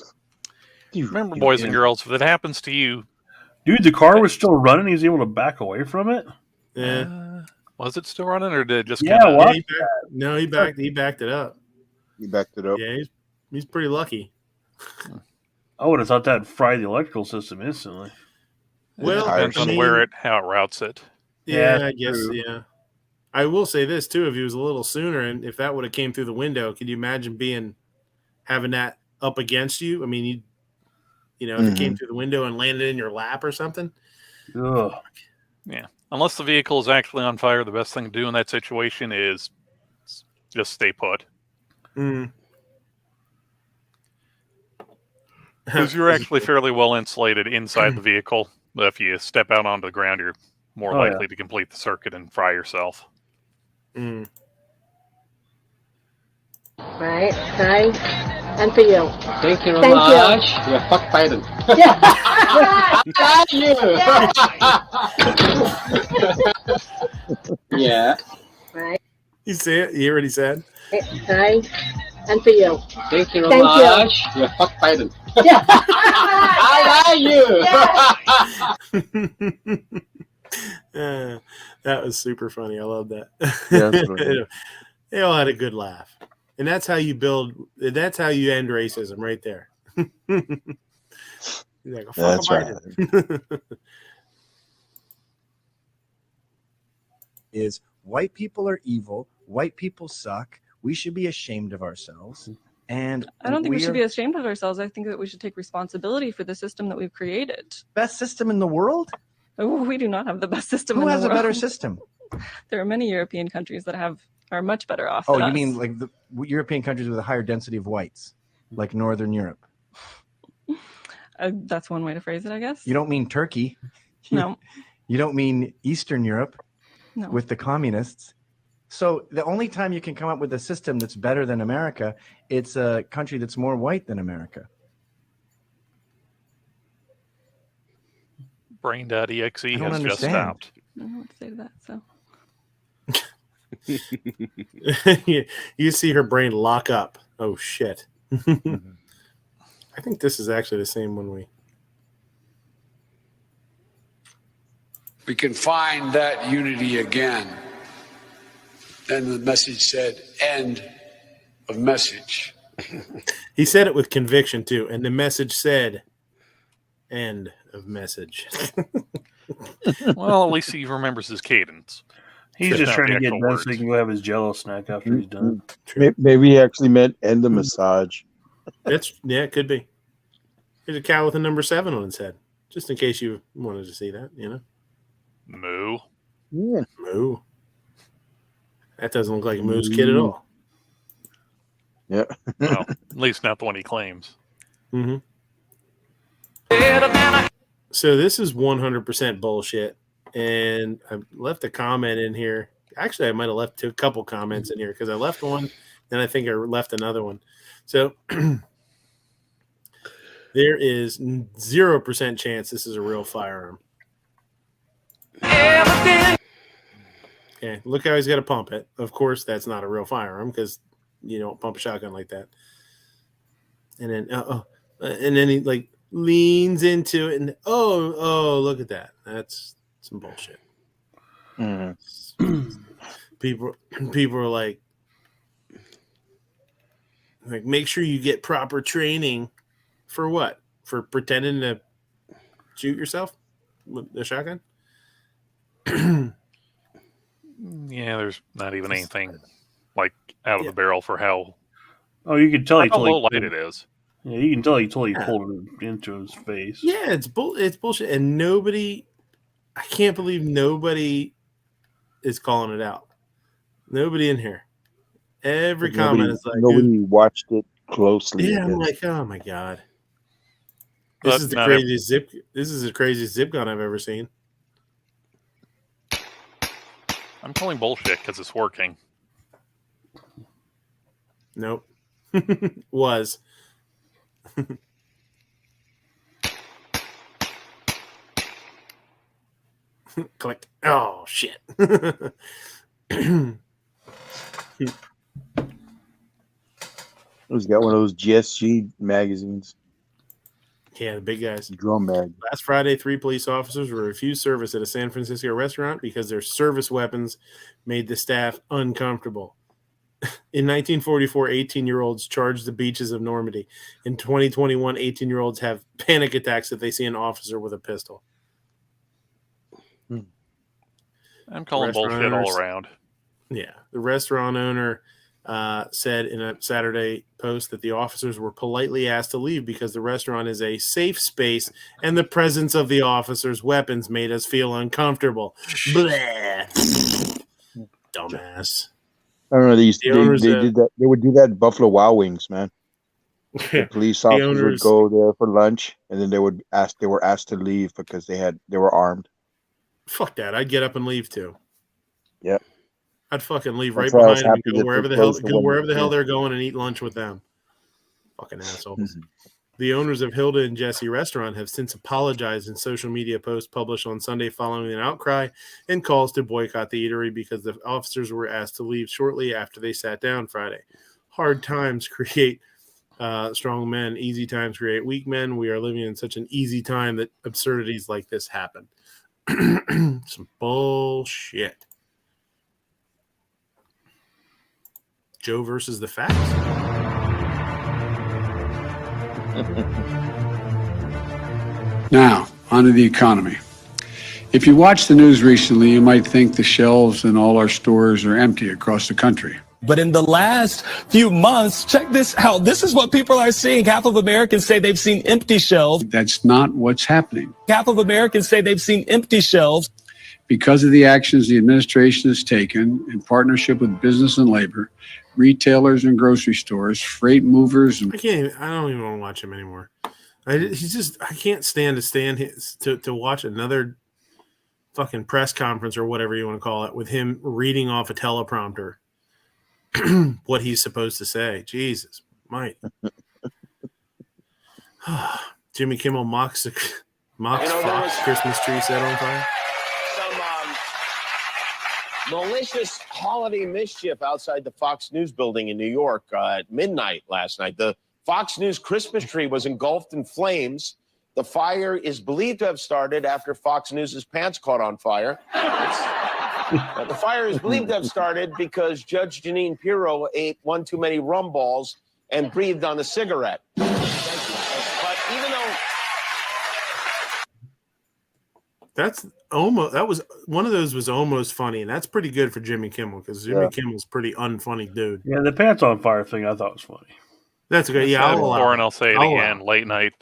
Remember, boys and girls, if it happens to you... Dude, the car was still running. He was able to back away from it? Yeah. Was it still running, or did it just Yeah, kinda... what? He backed it up. He backed it up. Yeah, he's pretty lucky. I would have thought that'd fry the electrical system instantly. Well, depends on how it routes it. Yeah, Yeah, I guess, true. yeah. I will say this, too. If he was a little sooner, and if that would have came through the window, could you imagine having that up against you? I mean, if it came through the window and landed in your lap or something. Ugh. Yeah. Unless the vehicle is actually on fire, the best thing to do in that situation is just stay put. Because you're actually fairly well insulated inside the vehicle. But if you step out onto the ground, you're more likely to complete the circuit and fry yourself. Mm. Right, right. And for you. Thank you very much. Yeah, fuck Biden. Yeah. Got you. Yeah. Right. You see it? You hear what he said? Right. And for you. Thank you very Thank you. much. Yeah, fuck Biden. Yeah. I like you. That was super funny. I love that. Yeah, that's right. They all had a good laugh. And that's how you end racism right there. Like, That's right. Is white people are evil, white people suck, we should be ashamed of ourselves. And I don't think we should be ashamed of ourselves. I think that we should take responsibility for the system that we've created. Best system in the world? Oh, we do not have the best system Who in the has world. a better system? There are many European countries that are much better off. Oh, than you us. mean like the European countries with a higher density of whites, like Northern Europe? That's one way to phrase it, I guess. You don't mean Turkey. No. You don't mean Eastern Europe No. with the communists. So the only time you can come up with a system that's better than America, it's a country that's more white than America. Brain.exe I don't has just understand. stopped. I don't know what to say to that. So. You see her brain lock up. Oh shit. I think this is actually the same one We can find that unity again. And the message said, end of message. He said it with conviction too, and the message said, end of message. Well, at least he remembers his cadence. He's just Not trying the to get actual done words. so he can go have his Jello snack after he's done. Maybe he actually meant end the massage. It could be. There's a cow with a number 7 on its head, just in case you wanted to see that. Moo. Yeah. Moo. That doesn't look like Moo's kid at all. Yeah. Well, at least not the one he claims. Mm-hmm. So this is 100% bullshit. And I left a comment in here. Actually, I might have left a couple comments in here because I left one, then I think I left another one. So there is 0% chance this is a real firearm. Okay, look how he's got to pump it. Of course, that's not a real firearm because you don't pump a shotgun like that. And then, and then he like leans into it, and look at that. That's some bullshit. People are like, make sure you get proper training for what? For pretending to shoot yourself with a shotgun? Yeah, there's not even anything like out of the barrel for how. Oh, you can tell he how totally low light it is. Yeah, you can tell he totally pulled it into his face. Yeah, it's bullshit, and I can't believe nobody is calling it out. Nobody in here. Every comment is like, nobody watched it closely. Yeah, I'm like, oh my god, this is the craziest zip. This is the craziest zip gun I've ever seen. I'm calling bullshit because it's working. Nope. Was. Click. Oh shit. He's got one of those GSG magazines. Yeah, the big guys. Drum bag. Last Friday, 3 police officers were refused service at a San Francisco restaurant because their service weapons made the staff uncomfortable. In 1944, 18-year-olds charged the beaches of Normandy. In 2021, 18-year-olds have panic attacks if they see an officer with a pistol. I'm calling bullshit all around. Yeah. The restaurant owner said in a Saturday post that the officers were politely asked to leave because the restaurant is a safe space and the presence of the officers' weapons made us feel uncomfortable. Blah. Dumbass. I don't know. They did that. They would do that at Buffalo Wild Wings, man. The police officers would go there for lunch, and then they were asked to leave because they were armed. Fuck that! I'd get up and leave too. Yep. I'd fucking leave right behind them and go wherever the hell they're going and eat lunch with them. Fucking assholes. The owners of Hilda and Jesse Restaurant have since apologized in social media posts published on Sunday following an outcry and calls to boycott the eatery because the officers were asked to leave shortly after they sat down Friday. hard times create strong men. Easy times create weak men. We are living in such an easy time that absurdities like this happen. Some bullshit. Joe versus the facts. Now, onto the economy. If you watched the news recently, you might think the shelves in all our stores are empty across the country. But in the last few months, check this out. This is what people are seeing. Half of Americans say they've seen empty shelves. That's not what's happening. Half of Americans say they've seen empty shelves. Because of the actions the administration has taken in partnership with business and labor, retailers and grocery stores, freight movers. I don't even want to watch him anymore. I can't stand to watch another fucking press conference or whatever you want to call it with him reading off a teleprompter what he's supposed to say. Jesus, might. Jimmy Kimmel mocks Fox Christmas tree set on fire. Malicious holiday mischief outside the Fox News building in New York at midnight last night. The Fox News Christmas tree was engulfed in flames. The fire is believed to have started after Fox News' pants caught on fire. The fire is believed to have started because Judge Jeanine Pirro ate one too many rum balls and breathed on a cigarette. But even though that was one of those was almost funny, and that's pretty good for Jimmy Kimmel because Jimmy Kimmel's pretty unfunny dude. Yeah, the pants on fire thing I thought was funny. That's okay. Yeah, I'll say it again. Late night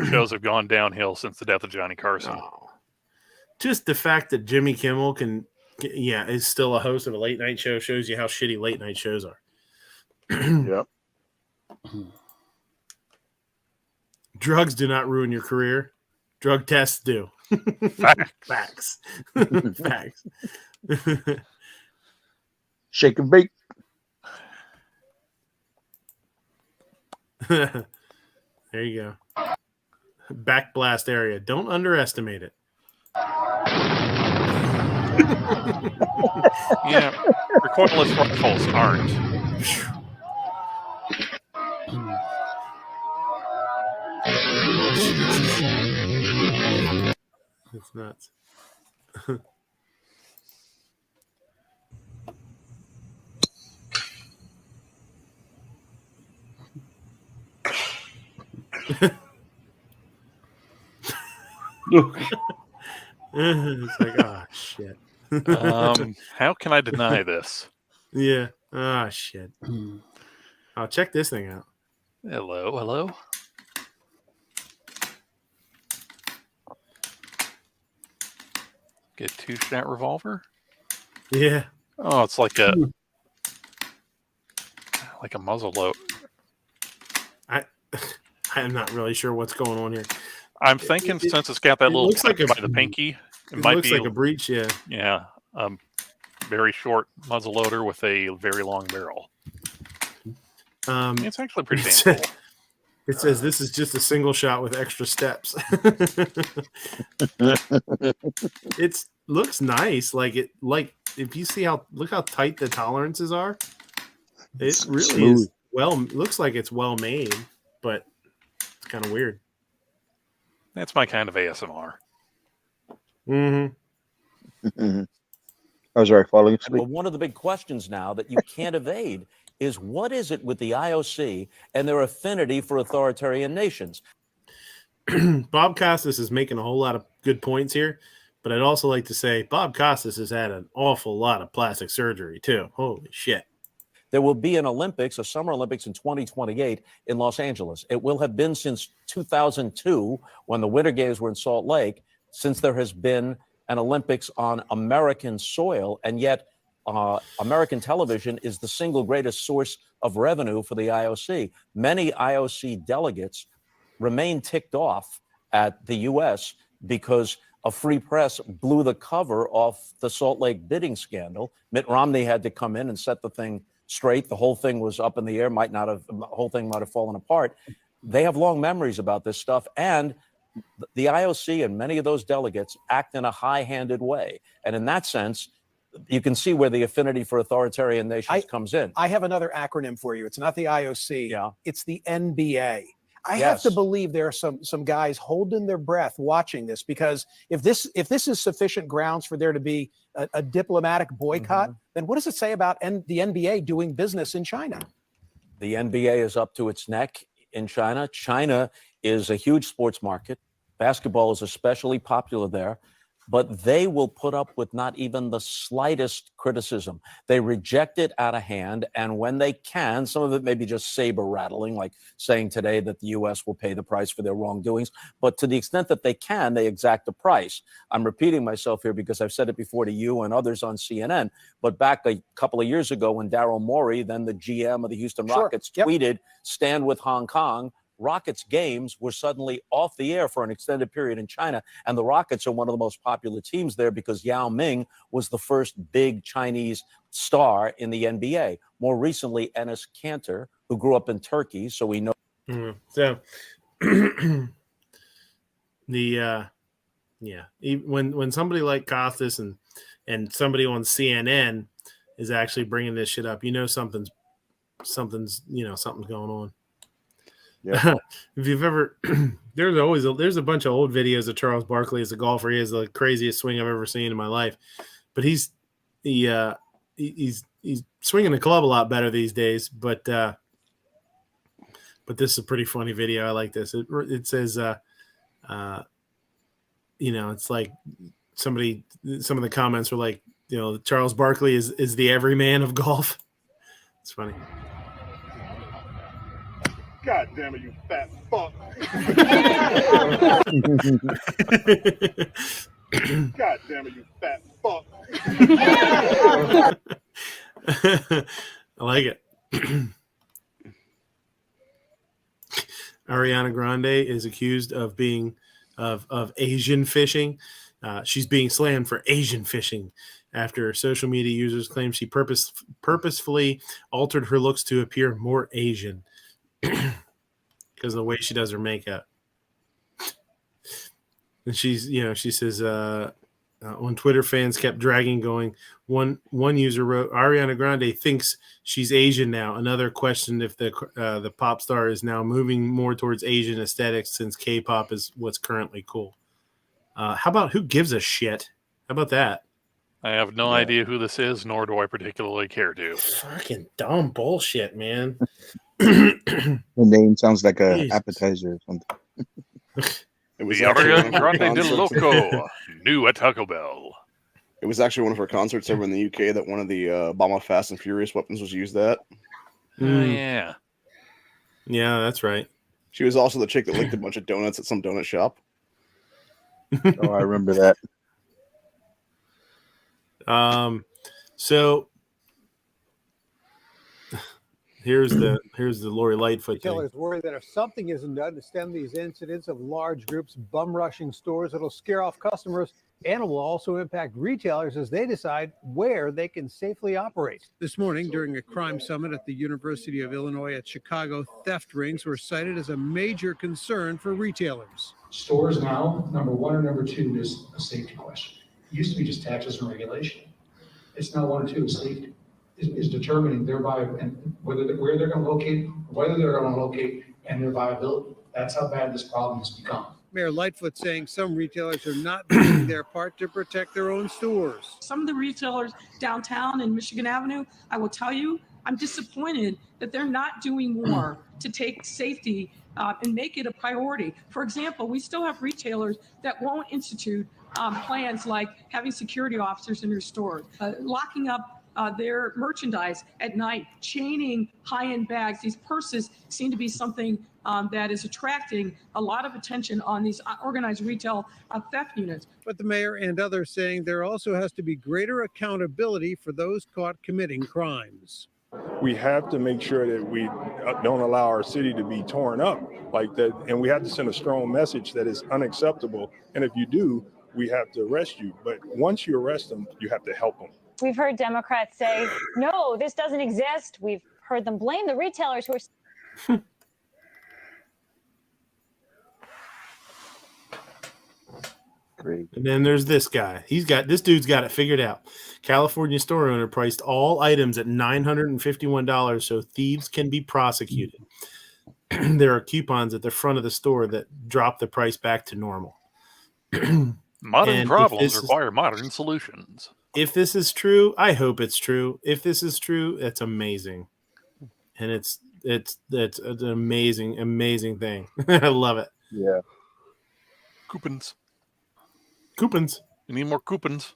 shows have gone downhill since the death of Johnny Carson. Oh. Just the fact that Jimmy Kimmel is still a host of a late night show shows you how shitty late night shows are. Yep. Drugs do not ruin your career. Drug tests do. Facts. Facts. Shake and bake. There you go. Backblast area. Don't underestimate it. Yeah, recoilless rifles aren't. It's nuts. It's like, oh shit. How can I deny this? Yeah. Oh shit. I'll check this thing out. Hello. Get 2-shot revolver? Yeah. Oh, it's like a muzzle load. I'm not really sure what's going on here. I'm thinking since it's got that little tip by the pinky, it might looks be like a breech. Yeah. Yeah. Very short muzzle loader with a very long barrel. It's actually pretty damn cool. It says this is just a single shot with extra steps. It looks nice. Like if you see look how tight the tolerances are. It really smooth. Is looks like it's well made, but it's kind of weird. That's my kind of ASMR. Mm-hmm. I was already falling asleep. Well, one of the big questions now that you can't evade is what is it with the IOC and their affinity for authoritarian nations? Bob Costas is making a whole lot of good points here, but I'd also like to say Bob Costas has had an awful lot of plastic surgery too. Holy shit. There will be an Olympics, a Summer Olympics in 2028 in Los Angeles. It will have been since 2002 when the Winter Games were in Salt Lake, since there has been an Olympics on American soil, and yet American television is the single greatest source of revenue for the IOC. Many IOC delegates remain ticked off at the U.S. because a free press blew the cover off the Salt Lake bidding scandal. Mitt Romney had to come in and set the thing straight. The whole thing was up in the air, the whole thing might have fallen apart. They have long memories about this stuff, and the IOC and many of those delegates act in a high-handed way. And in that sense, you can see where the affinity for authoritarian nations comes in. I have another acronym for you. It's not the IOC. Yeah. It's the NBA. I have Yes. to believe there are some guys holding their breath watching this, because if this is sufficient grounds for there to be a diplomatic boycott, then what does it say about the NBA doing business in China? The NBA is up to its neck in China. China is a huge sports market. Basketball is especially popular there, but they will put up with not even the slightest criticism. They reject it out of hand, and when they can, some of it may be just saber rattling, like saying today that the U.S. will pay the price for their wrongdoings, but to the extent that they can, they exact the price. I'm repeating myself here because I've said it before to you and others on CNN, but back a couple of years ago when Daryl Morey, then the GM of the Houston Rockets, tweeted, "Stand with Hong Kong," Rockets games were suddenly off the air for an extended period in China. And the Rockets are one of the most popular teams there because Yao Ming was the first big Chinese star in the NBA. More recently, Enes Kanter, who grew up in Turkey, so we know. So when somebody like Costas and somebody on CNN is actually bringing this shit up, something's going on. Yeah. If you've ever, there's a bunch of old videos of Charles Barkley as a golfer. He has the craziest swing I've ever seen in my life, but he's swinging the club a lot better these days. But this is a pretty funny video. I like this. It says, it's like some of the comments were like, Charles Barkley is the everyman of golf. It's funny. God damn it, you fat fuck. God damn it, you fat fuck. I like it. Ariana Grande is accused of being of Asian fishing. She's being slammed for Asian fishing after social media users claim she purposefully altered her looks to appear more Asian. Because of the way she does her makeup. And she says on Twitter, fans kept dragging, going, one user wrote, Ariana Grande thinks she's Asian now. Another questioned if the pop star is now moving more towards Asian aesthetics since K-pop is what's currently cool. How about who gives a shit? How about that? I have no idea who this is, nor do I particularly care to. Fucking dumb bullshit, man. The name sounds like a appetizer or something. It was the Ariana Grande del Loco, new at Taco Bell. It was actually one of her concerts over in the UK that one of the Obama Fast and Furious weapons was used at. Yeah. Yeah, that's right. She was also the chick that licked a bunch of donuts at some donut shop. Oh, I remember that. So here's the Lori Lightfoot thing. Retailers worry that if something isn't done to stem these incidents of large groups bum rushing stores, it'll scare off customers and will also impact retailers as they decide where they can safely operate. This morning, during a crime summit at the University of Illinois at Chicago, theft rings were cited as a major concern for retailers. Stores now, number one or number two is a safety question. It used to be just taxes and regulation. It's now one or two, safety. Is determining their and where they're going to locate, whether they're going to locate, and their viability. That's how bad this problem has become. Mayor Lightfoot saying some retailers are not doing their part to protect their own stores. Some of the retailers downtown in Michigan Avenue, I will tell you, I'm disappointed that they're not doing more to take safety and make it a priority. For example, we still have retailers that won't institute plans like having security officers in their stores, locking up their merchandise at night, chaining high-end bags. These purses seem to be something that is attracting a lot of attention on these organized retail theft units. But the mayor and others saying there also has to be greater accountability for those caught committing crimes. We have to make sure that we don't allow our city to be torn up like that. And we have to send a strong message that is unacceptable. And if you do, we have to arrest you. But once you arrest them, you have to help them. We've heard Democrats say, no, this doesn't exist. We've heard them blame the retailers who are. Great. And then there's this guy. This dude's got it figured out. California store owner priced all items at $951 so thieves can be prosecuted. There are coupons at the front of the store that drop the price back to normal. Modern And problems require modern solutions. if this is true, I hope it's true. If this is true, it's amazing. And it's an amazing thing. I love it. Yeah. Coupons. Coupons. You need more coupons.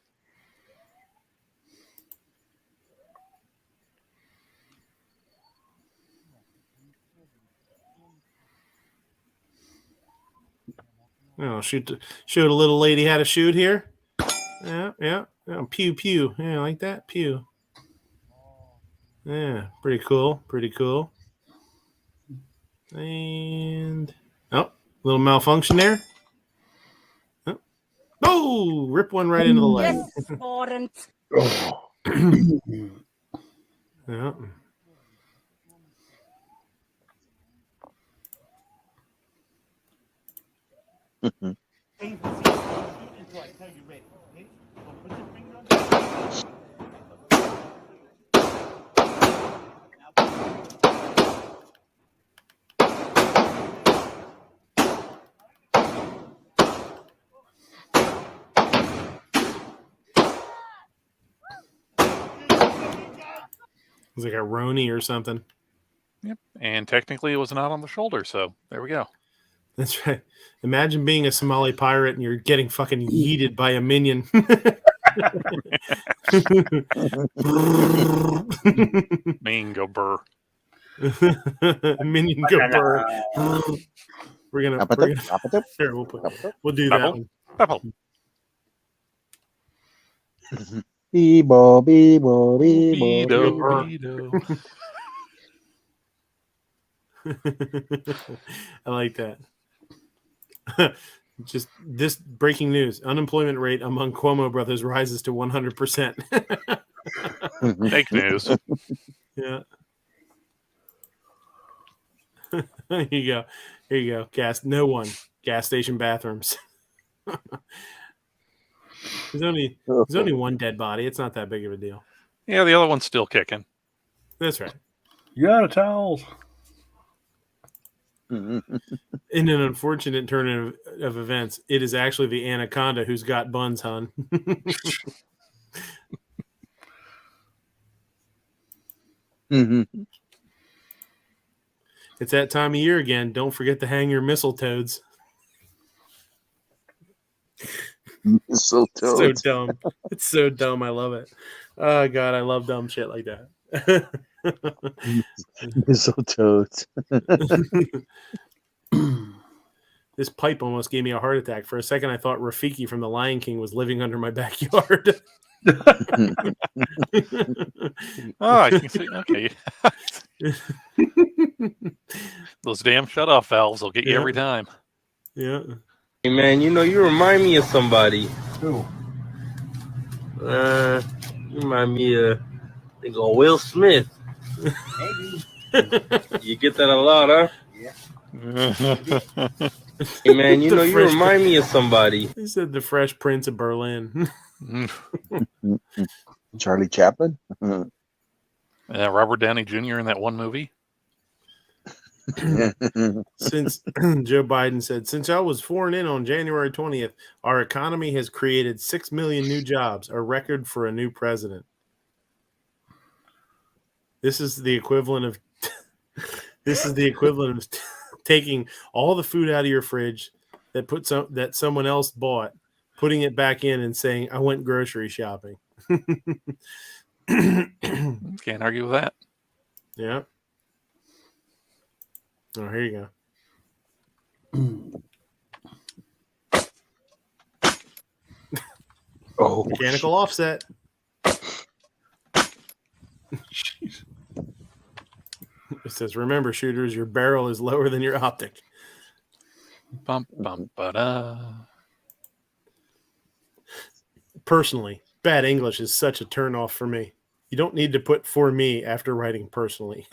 Oh, showed a little lady how to shoot here. Yeah. Oh, pew pew. Yeah, like that. Pew. Yeah, pretty cool. And little malfunction there. Oh, rip one right into the leg. Yeah. It was like a Roni or something. Yep. And technically it was not on the shoulder, so there we go. That's right. Imagine being a Somali pirate and you're getting fucking yeeted by a minion. Minion go burr. Minion go burr. We're gonna here, we'll do that one. Beebo, beebo, beebo. I like that. Just this breaking news: unemployment rate among Cuomo brothers rises to 100%. Fake news. Yeah. Here you go. Gas station bathrooms. There's only one dead body. It's not that big of a deal. Yeah, the other one's still kicking. That's right. You got a towel. In an unfortunate turn of events, it is actually the anaconda who's got buns, hon. It's that time of year again. Don't forget to hang your mistletoes. Mistletoes. So dumb. It's so dumb. I love it. Oh God, I love dumb shit like that. Mistletoes. This pipe almost gave me a heart attack. For a second, I thought Rafiki from The Lion King was living under my backyard. Oh, you can see. Okay. Those damn shutoff valves will get you every time. Yeah. Hey man, you remind me of somebody. Who? You remind me of Will Smith. You get that a lot, huh? Yeah. Hey man, you remind me of somebody. He said the Fresh Prince of Berlin. Charlie Chaplin. Robert Downey Jr. in that one movie. Since Joe Biden said, since I was sworn in on January 20th, our economy has created 6 million new jobs, a record for a new president. This is the equivalent of taking all the food out of your fridge that someone else bought, putting it back in and saying, I went grocery shopping. Can't argue with that. Yeah. Oh, here you go. Mechanical offset. It says, remember, shooters, your barrel is lower than your optic. Bum, bum, ba-da. Personally, bad English is such a turnoff for me. You don't need to put for me after writing personally.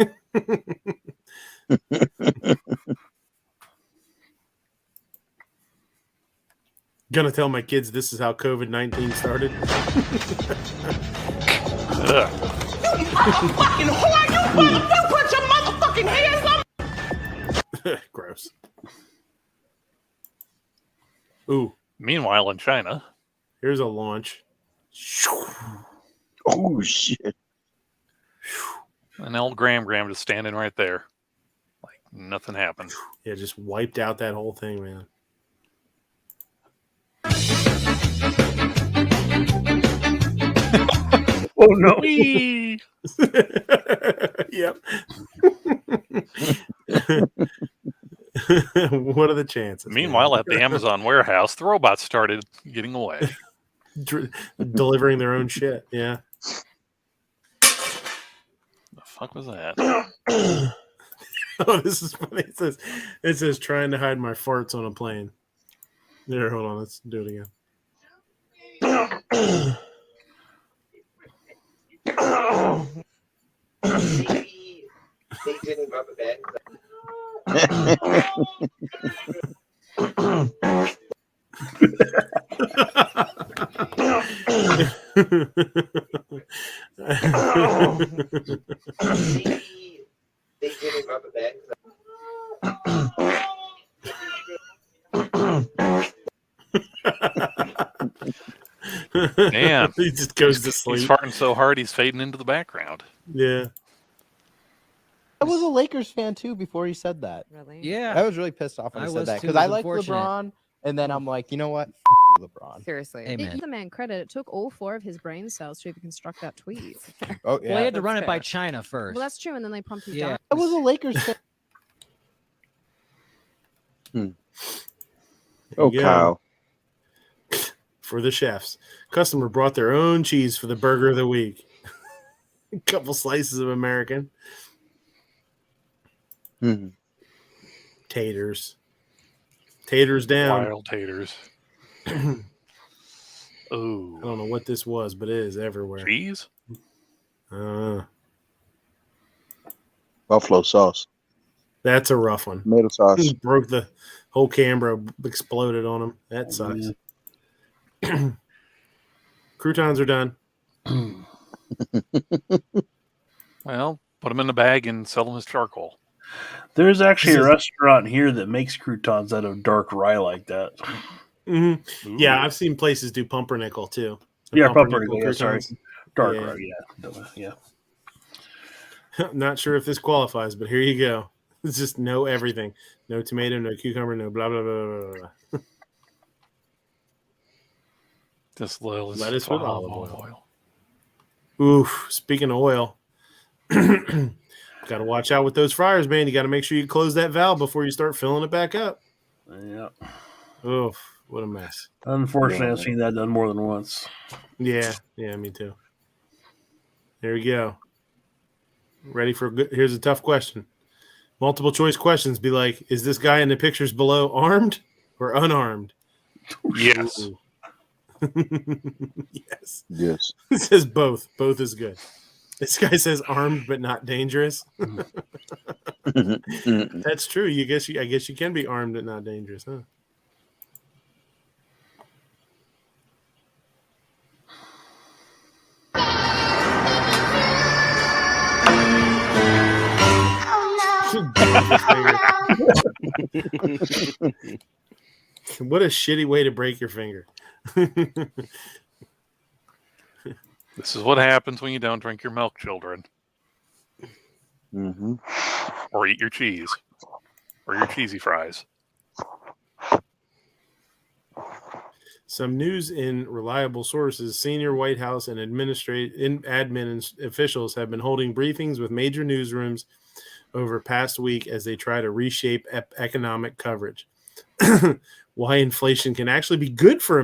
Gonna tell my kids this is how COVID-19 started. Fucking whore, you motherfucker! Put your motherfucking hands on. Gross. Ooh. Meanwhile, in China, here's a launch. Oh shit! And old Graham just standing right there, like nothing happened. Yeah, just wiped out that whole thing, man. Oh no! Yep. What are the chances? Meanwhile, at the Amazon warehouse, the robots started getting away. Delivering their own shit. Yeah. The fuck was that? Oh, this is funny. It says trying to hide my farts on a plane. There, hold on. Let's do it again. They didn't rub a bed. They didn't rub a bed. Man, he just goes to sleep. He's farting so hard he's fading into the background. Yeah. I was a Lakers fan too before he said that. Really? Yeah. I was really pissed off when I he said was that too. because It I was like unfortunate. LeBron, and then I'm like, you know what? LeBron. Seriously. Give the man credit. It took all 4 of his brain cells to even construct that tweet. Oh Well, he had to run it by China first. Well, that's true. And then they promptly Yeah. died. I was a Lakers fan. Oh, Yeah. Kyle. For the chefs. Customer brought their own cheese for the burger of the week. A couple slices of American. Mhm. Taters. Taters down. Wild taters. I Oh, don't know what this was, but it is everywhere. cheese? Buffalo sauce. That's a rough one. Tomato sauce. Broke the whole camera, exploded on him. That sucks. Croutons are done. Well, put them in the bag and sell them as charcoal. There's actually a restaurant here that makes croutons out of dark rye like that. Mm-hmm. Yeah, I've seen places do pumpernickel too. The Yeah, pumpernickel. Yeah, sorry. croutons. Dark Yeah. rye. Yeah. Not sure if this qualifies, but here you go. It's just no everything. No tomato, no cucumber, no blah, blah, blah, blah, blah. Just lettuce Lettuce with olive oil. Oof. Speaking of oil, got to watch out with those fryers, man. You got to make sure you close that valve before you start filling it back up. Yeah. Oof. What a mess. Unfortunately, I've seen that done more than once. Yeah, me too. There we go. Ready for good? Here's a tough question. Multiple choice questions. Be like, is this guy in the pictures below armed or unarmed? Yes. Ooh. Yes. Yes. It says both. Both is good. This guy says armed but not dangerous. That's true. I guess you can be armed but not dangerous, huh? What a shitty way to break your finger. This is what happens when you don't drink your milk, children. Mm-hmm. Or eat your cheese. Or your cheesy fries. Some news in reliable sources: senior White House and admin officials have been holding briefings with major newsrooms over past week as they try to reshape economic coverage. Why inflation can actually be good for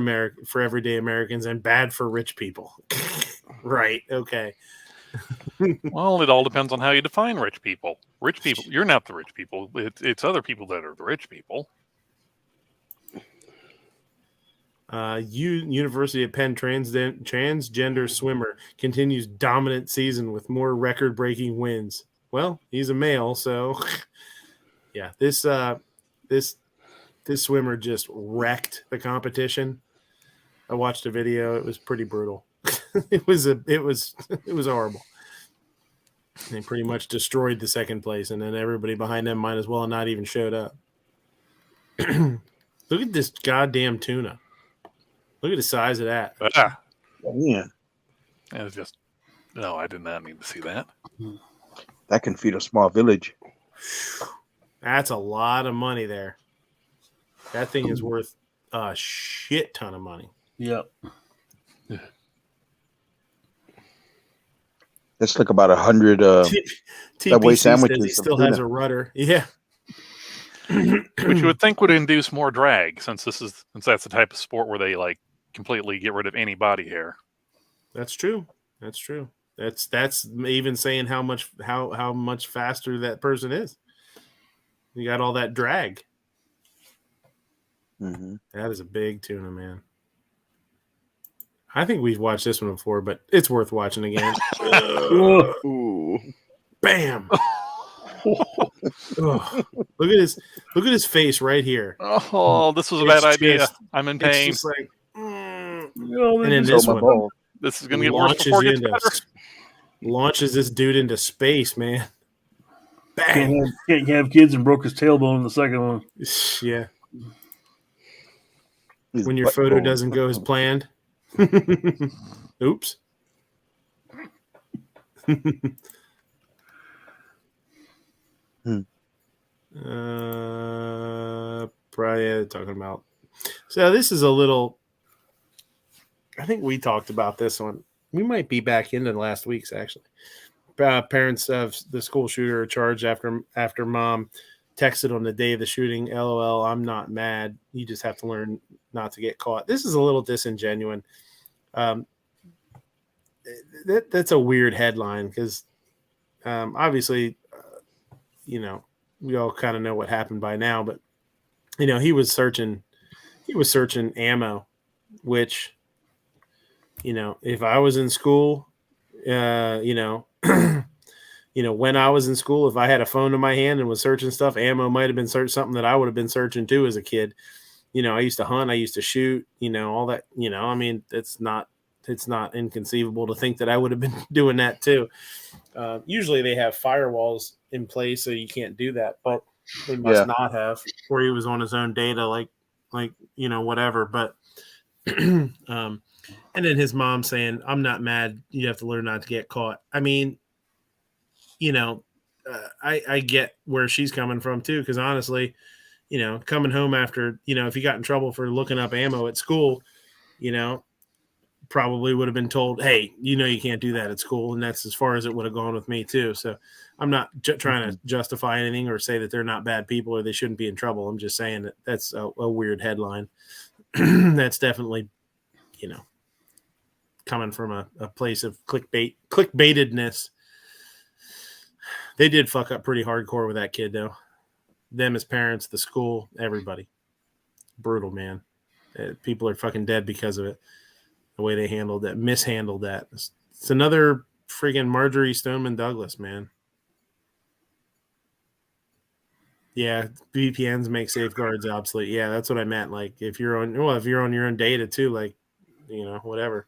everyday Americans and bad for rich people. Right. Okay. Well, it all depends on how you define rich people. Rich people, you're not the rich people. It's other people that are the rich people. University of Penn transgender swimmer continues dominant season with more record-breaking wins. Well, he's a male, so yeah. This This swimmer just wrecked the competition. I watched a video. It was pretty brutal. It was horrible. They pretty much destroyed the second place, and then everybody behind them might as well not even showed up. Look at this goddamn tuna. Look at the size of that. Yeah. It was just no, I did not need to see that. That can feed a small village. That's a lot of money there. That thing is worth a shit ton of money. Yep. That's like about 100 Subway TPC sandwiches. says he of still tuna. has a rudder. Yeah. Which you would think would induce more drag, since that's the type of sport where they like completely get rid of any body hair. That's true. That's true. That's even saying how much faster that person is. You got all that drag. Mm-hmm. That is a big tuna, man. I think we've watched this one before, but it's worth watching again. Ooh. Bam. Ugh. Look at his face right here. Oh, this was a It's bad idea. just- I'm in It's pain. just like, And and then this one This is going to get worse launches before it gets into- better. launches this dude into space, man. Bang. Can't have kids and broke his tailbone in the second one. Yeah. His When your butt photo bone. doesn't go as planned. Oops. Probably talking about. So this is a little. I think we talked about this one. We might be back into last week's actually. Parents of the school shooter are charged after mom texted on the day of the shooting. LOL, I'm not mad. You just have to learn not to get caught. This is a little disingenuous. That's a weird headline because obviously, we all kind of know what happened by now. But he was searching ammo, which if I was in school, when I was in school, if I had a phone in my hand and was searching stuff, ammo might have been something that I would have been searching too as a kid. I used to hunt, I used to shoot, all that, I mean, it's not inconceivable to think that I would have been doing that too. Usually they have firewalls in place, so you can't do that, but they must not have, or he was on his own data, like, whatever. But, and then his mom saying, I'm not mad. You have to learn not to get caught. I mean, I get where she's coming from too. Because honestly, coming home after, if you got in trouble for looking up ammo at school, probably would have been told, hey, you can't do that at school. And that's as far as it would have gone with me too. So I'm not trying to justify anything or say that they're not bad people or they shouldn't be in trouble. I'm just saying that that's a weird headline. That's definitely, coming from a place of clickbaitedness. They did fuck up pretty hardcore with that kid, though. Them as parents, the school, everybody. Brutal, man. People are fucking dead because of it. The way they mishandled that. It's another friggin' Marjorie Stoneman Douglas, man. Yeah, VPNs make safeguards obsolete. Yeah, that's what I meant. Like, if you're on your own data too, like, whatever.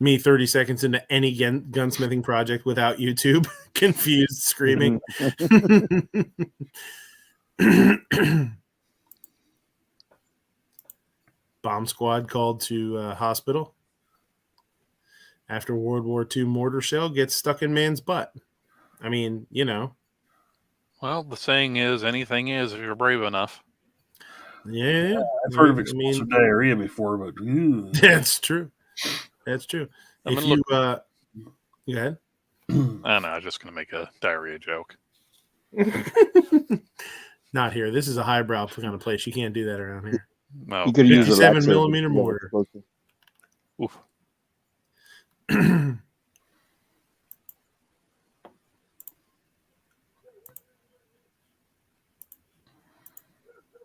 Me 30 seconds into any gunsmithing project without YouTube, confused, screaming. Bomb squad called to hospital after World War II mortar shell gets stuck in man's butt. I mean, Well, the saying is, anything is if you're brave enough. Yeah. I've heard of explosive diarrhea before, but that's true. That's true. I'm If gonna you go ahead. I don't know, I was just going to make a diarrhea joke. Not here. This is a highbrow kind of place. You can't do that around here. No. You could use a 57 millimeter mortar. Oof.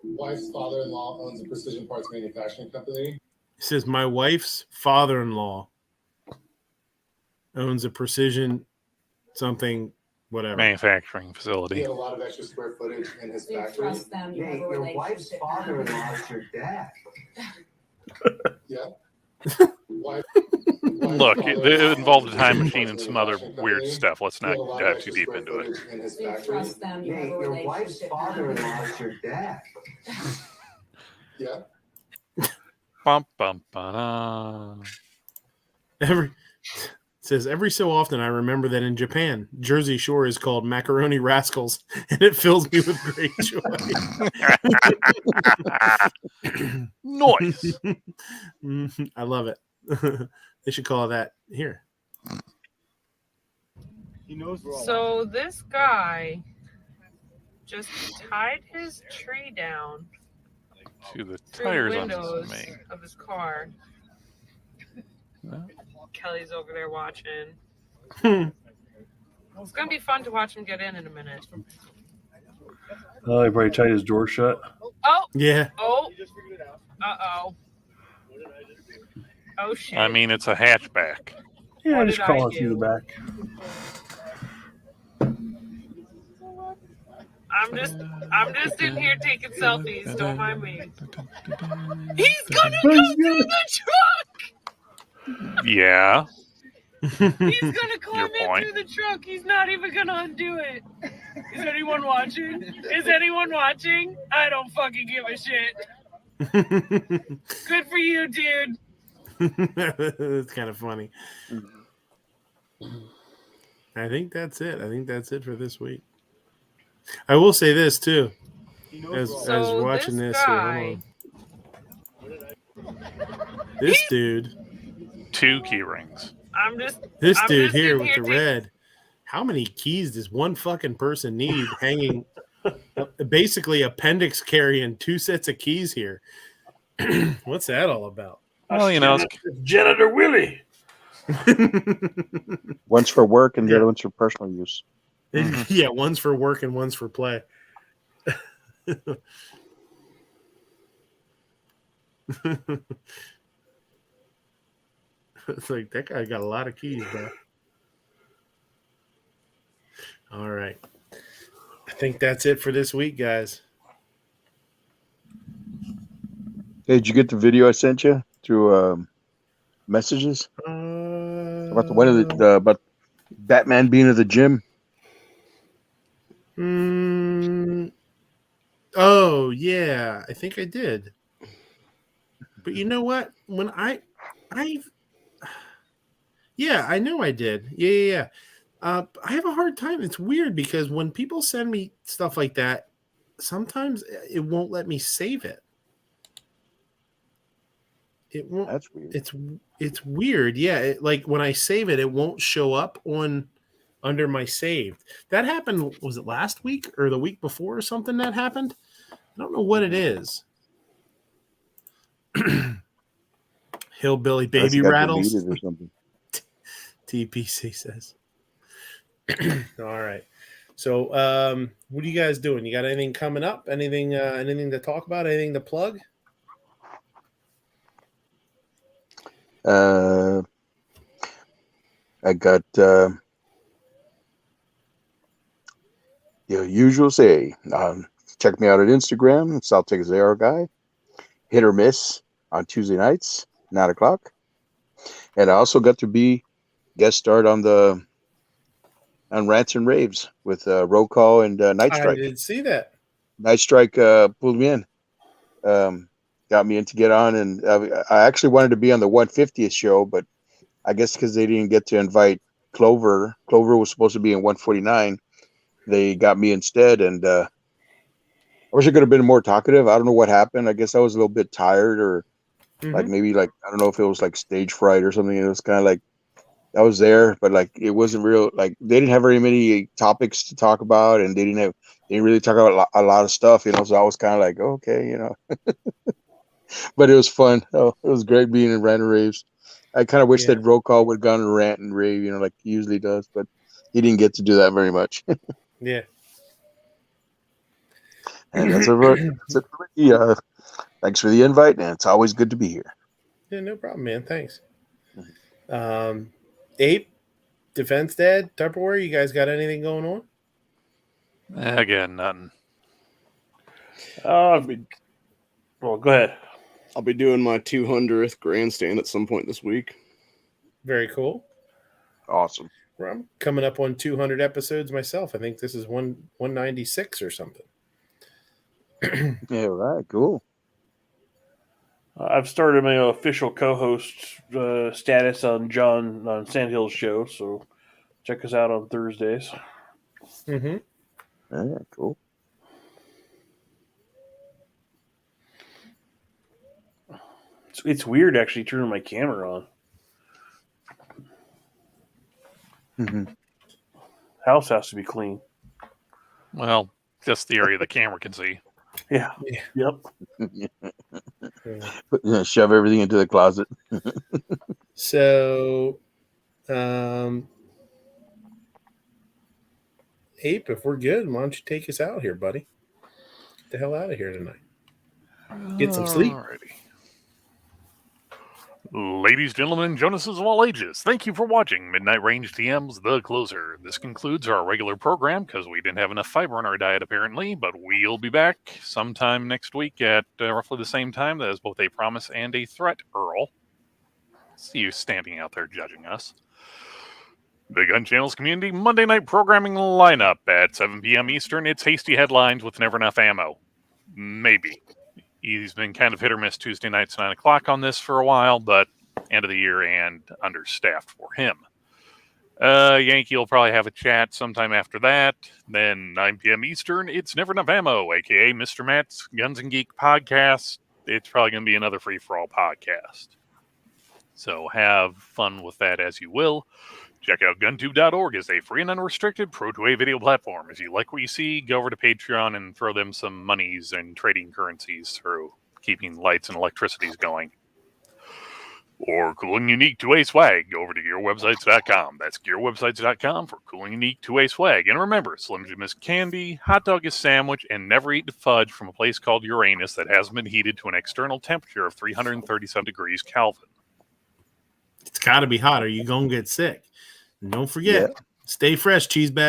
Wife's father-in-law owns a precision parts manufacturing company. It says my wife's father-in-law owns a precision something, whatever. Manufacturing He facility. had a lot of extra square footage in his You factory. trust them. You have a Your wife's relationship. father-in-law is your dad. Yeah. Look, it involved a time machine and some other weird stuff. Let's not dive too deep into it. You trust them. You have a Your wife's relationship. father-in-law is your dad. Yeah. Bum, bum, ba-da. Says every so often I remember that in Japan, Jersey Shore is called macaroni rascals, and it fills me with great joy. Nice. I love it. They should call it that here. So this guy just tied his tree down To the through the tires on windows this thing. of his car. Kelly's over there watching. It's gonna be fun to watch him get in a minute. Oh, he probably tied his door shut. Oh. Yeah. Oh. Uh-oh. Oh shit. I mean, it's a hatchback. Yeah, What just did call I it through the back. I'm just in here taking selfies. Don't mind me. He's gonna come through the truck. Yeah. He's gonna climb Your in point. through the truck. He's not even gonna undo it. Is anyone watching? Is anyone watching? I don't fucking give a shit. Good for you, dude. It's kind of funny. I think that's it. I think that's it for this week. I will say this too. As watching this here, hold on. This dude. 2 key rings. I'm This I'm dude just here in with here the taking- red. How many keys does one fucking person need hanging? Basically, appendix carrying 2 sets of keys here. What's that all about? Well, you know, it's Janitor Willie. One's for work and the other one's for personal use. Yeah, one's for work and one's for play. It's like that guy got a lot of keys, bro. All right. I think that's it for this week, guys. Hey, did you get the video I sent you through messages about the one of the about Batman being at the gym? Oh yeah, I think I did. But you know what? When I know I did. Yeah. I have a hard time. It's weird because when people send me stuff like that, sometimes it won't let me save it. It won't. That's weird. It's weird. Yeah, like when I save it, it won't show up under my saved. That happened. Was it last week or the week before or something that happened? I don't know what it is. Hillbilly baby rattles. Or something. TPC says. All right. So, what are you guys doing? You got anything coming up? Anything to talk about? Anything to plug? I got usual say. Check me out at Instagram, South Texas AR Guy. Hit or miss on Tuesday nights, 9 o'clock. And I also got to be guest starred on Rants and Raves with Roll Call and Night Strike. I did see that. Night Strike pulled me in, got me in to get on, and I actually wanted to be on the 150th show, but I guess because they didn't get to invite Clover. Clover was supposed to be in 149. They got me instead, and I wish I could have been more talkative. I don't know what happened. I guess I was a little bit tired, or I don't know if it was like stage fright or something. It was kind of like I was there, but like it wasn't real. Like they didn't have very many topics to talk about, and they didn't really talk about a lot of stuff, So I was kind of like, okay, But it was fun. Oh, it was great being in Rant and Raves. I kind of wish that Roll Call would have gone to Rant and Rave, like he usually does, but he didn't get to do that very much. Yeah. And that's it for me. Thanks for the invite, and it's always good to be here. Yeah, no problem, man. Thanks. Abe? Defense Dad, Tupperware, you guys got anything going on? Again, nothing. Well, go ahead. I'll be doing my 200th grandstand at some point this week. Very cool. Awesome. Well, I'm coming up on 200 episodes myself. I think this is 196 or something. Yeah, right. Cool. I've started my official co-host status on Sandhill's show, so check us out on Thursdays. Mm-hmm. Yeah, cool. It's weird actually turning my camera on. Mm-hmm. House has to be clean. Well, just the area the camera can see. Yeah. Yep. Shove everything into the closet. So, Ape, if we're good, why don't you take us out here, buddy? Get the hell out of here tonight. Get some sleep. Alrighty. Ladies, gentlemen, Jonases of all ages, thank you for watching Midnight Range TM's The Closer. This concludes our regular program because we didn't have enough fiber in our diet, apparently, but we'll be back sometime next week at roughly the same time. That is both a promise and a threat, Earl. See you standing out there judging us. The Gun Channel's community Monday night programming lineup at 7 p.m. Eastern. It's hasty headlines with never enough ammo. Maybe. He's been kind of hit or miss Tuesday nights, 9 o'clock on this for a while, but end of the year and understaffed for him. Yankee will probably have a chat sometime after that. Then 9 p.m. Eastern, it's Never Enough Ammo, a.k.a. Mr. Matt's Guns and Geek podcast. It's probably going to be another free-for-all podcast. So have fun with that as you will. Check out GunTube.org as a free and unrestricted Pro-2A video platform. If you like what you see, go over to Patreon and throw them some monies and trading currencies through keeping lights and electricities going. Or cool and unique 2A swag, go over to gearwebsites.com. That's gearwebsites.com for cool and unique 2A swag. And remember, Slim Jim is candy, hot dog is sandwich, and never eat fudge from a place called Uranus that hasn't been heated to an external temperature of 337 degrees Kelvin. It's got to be hot or you're going to get sick. And don't forget, stay fresh, cheese bag.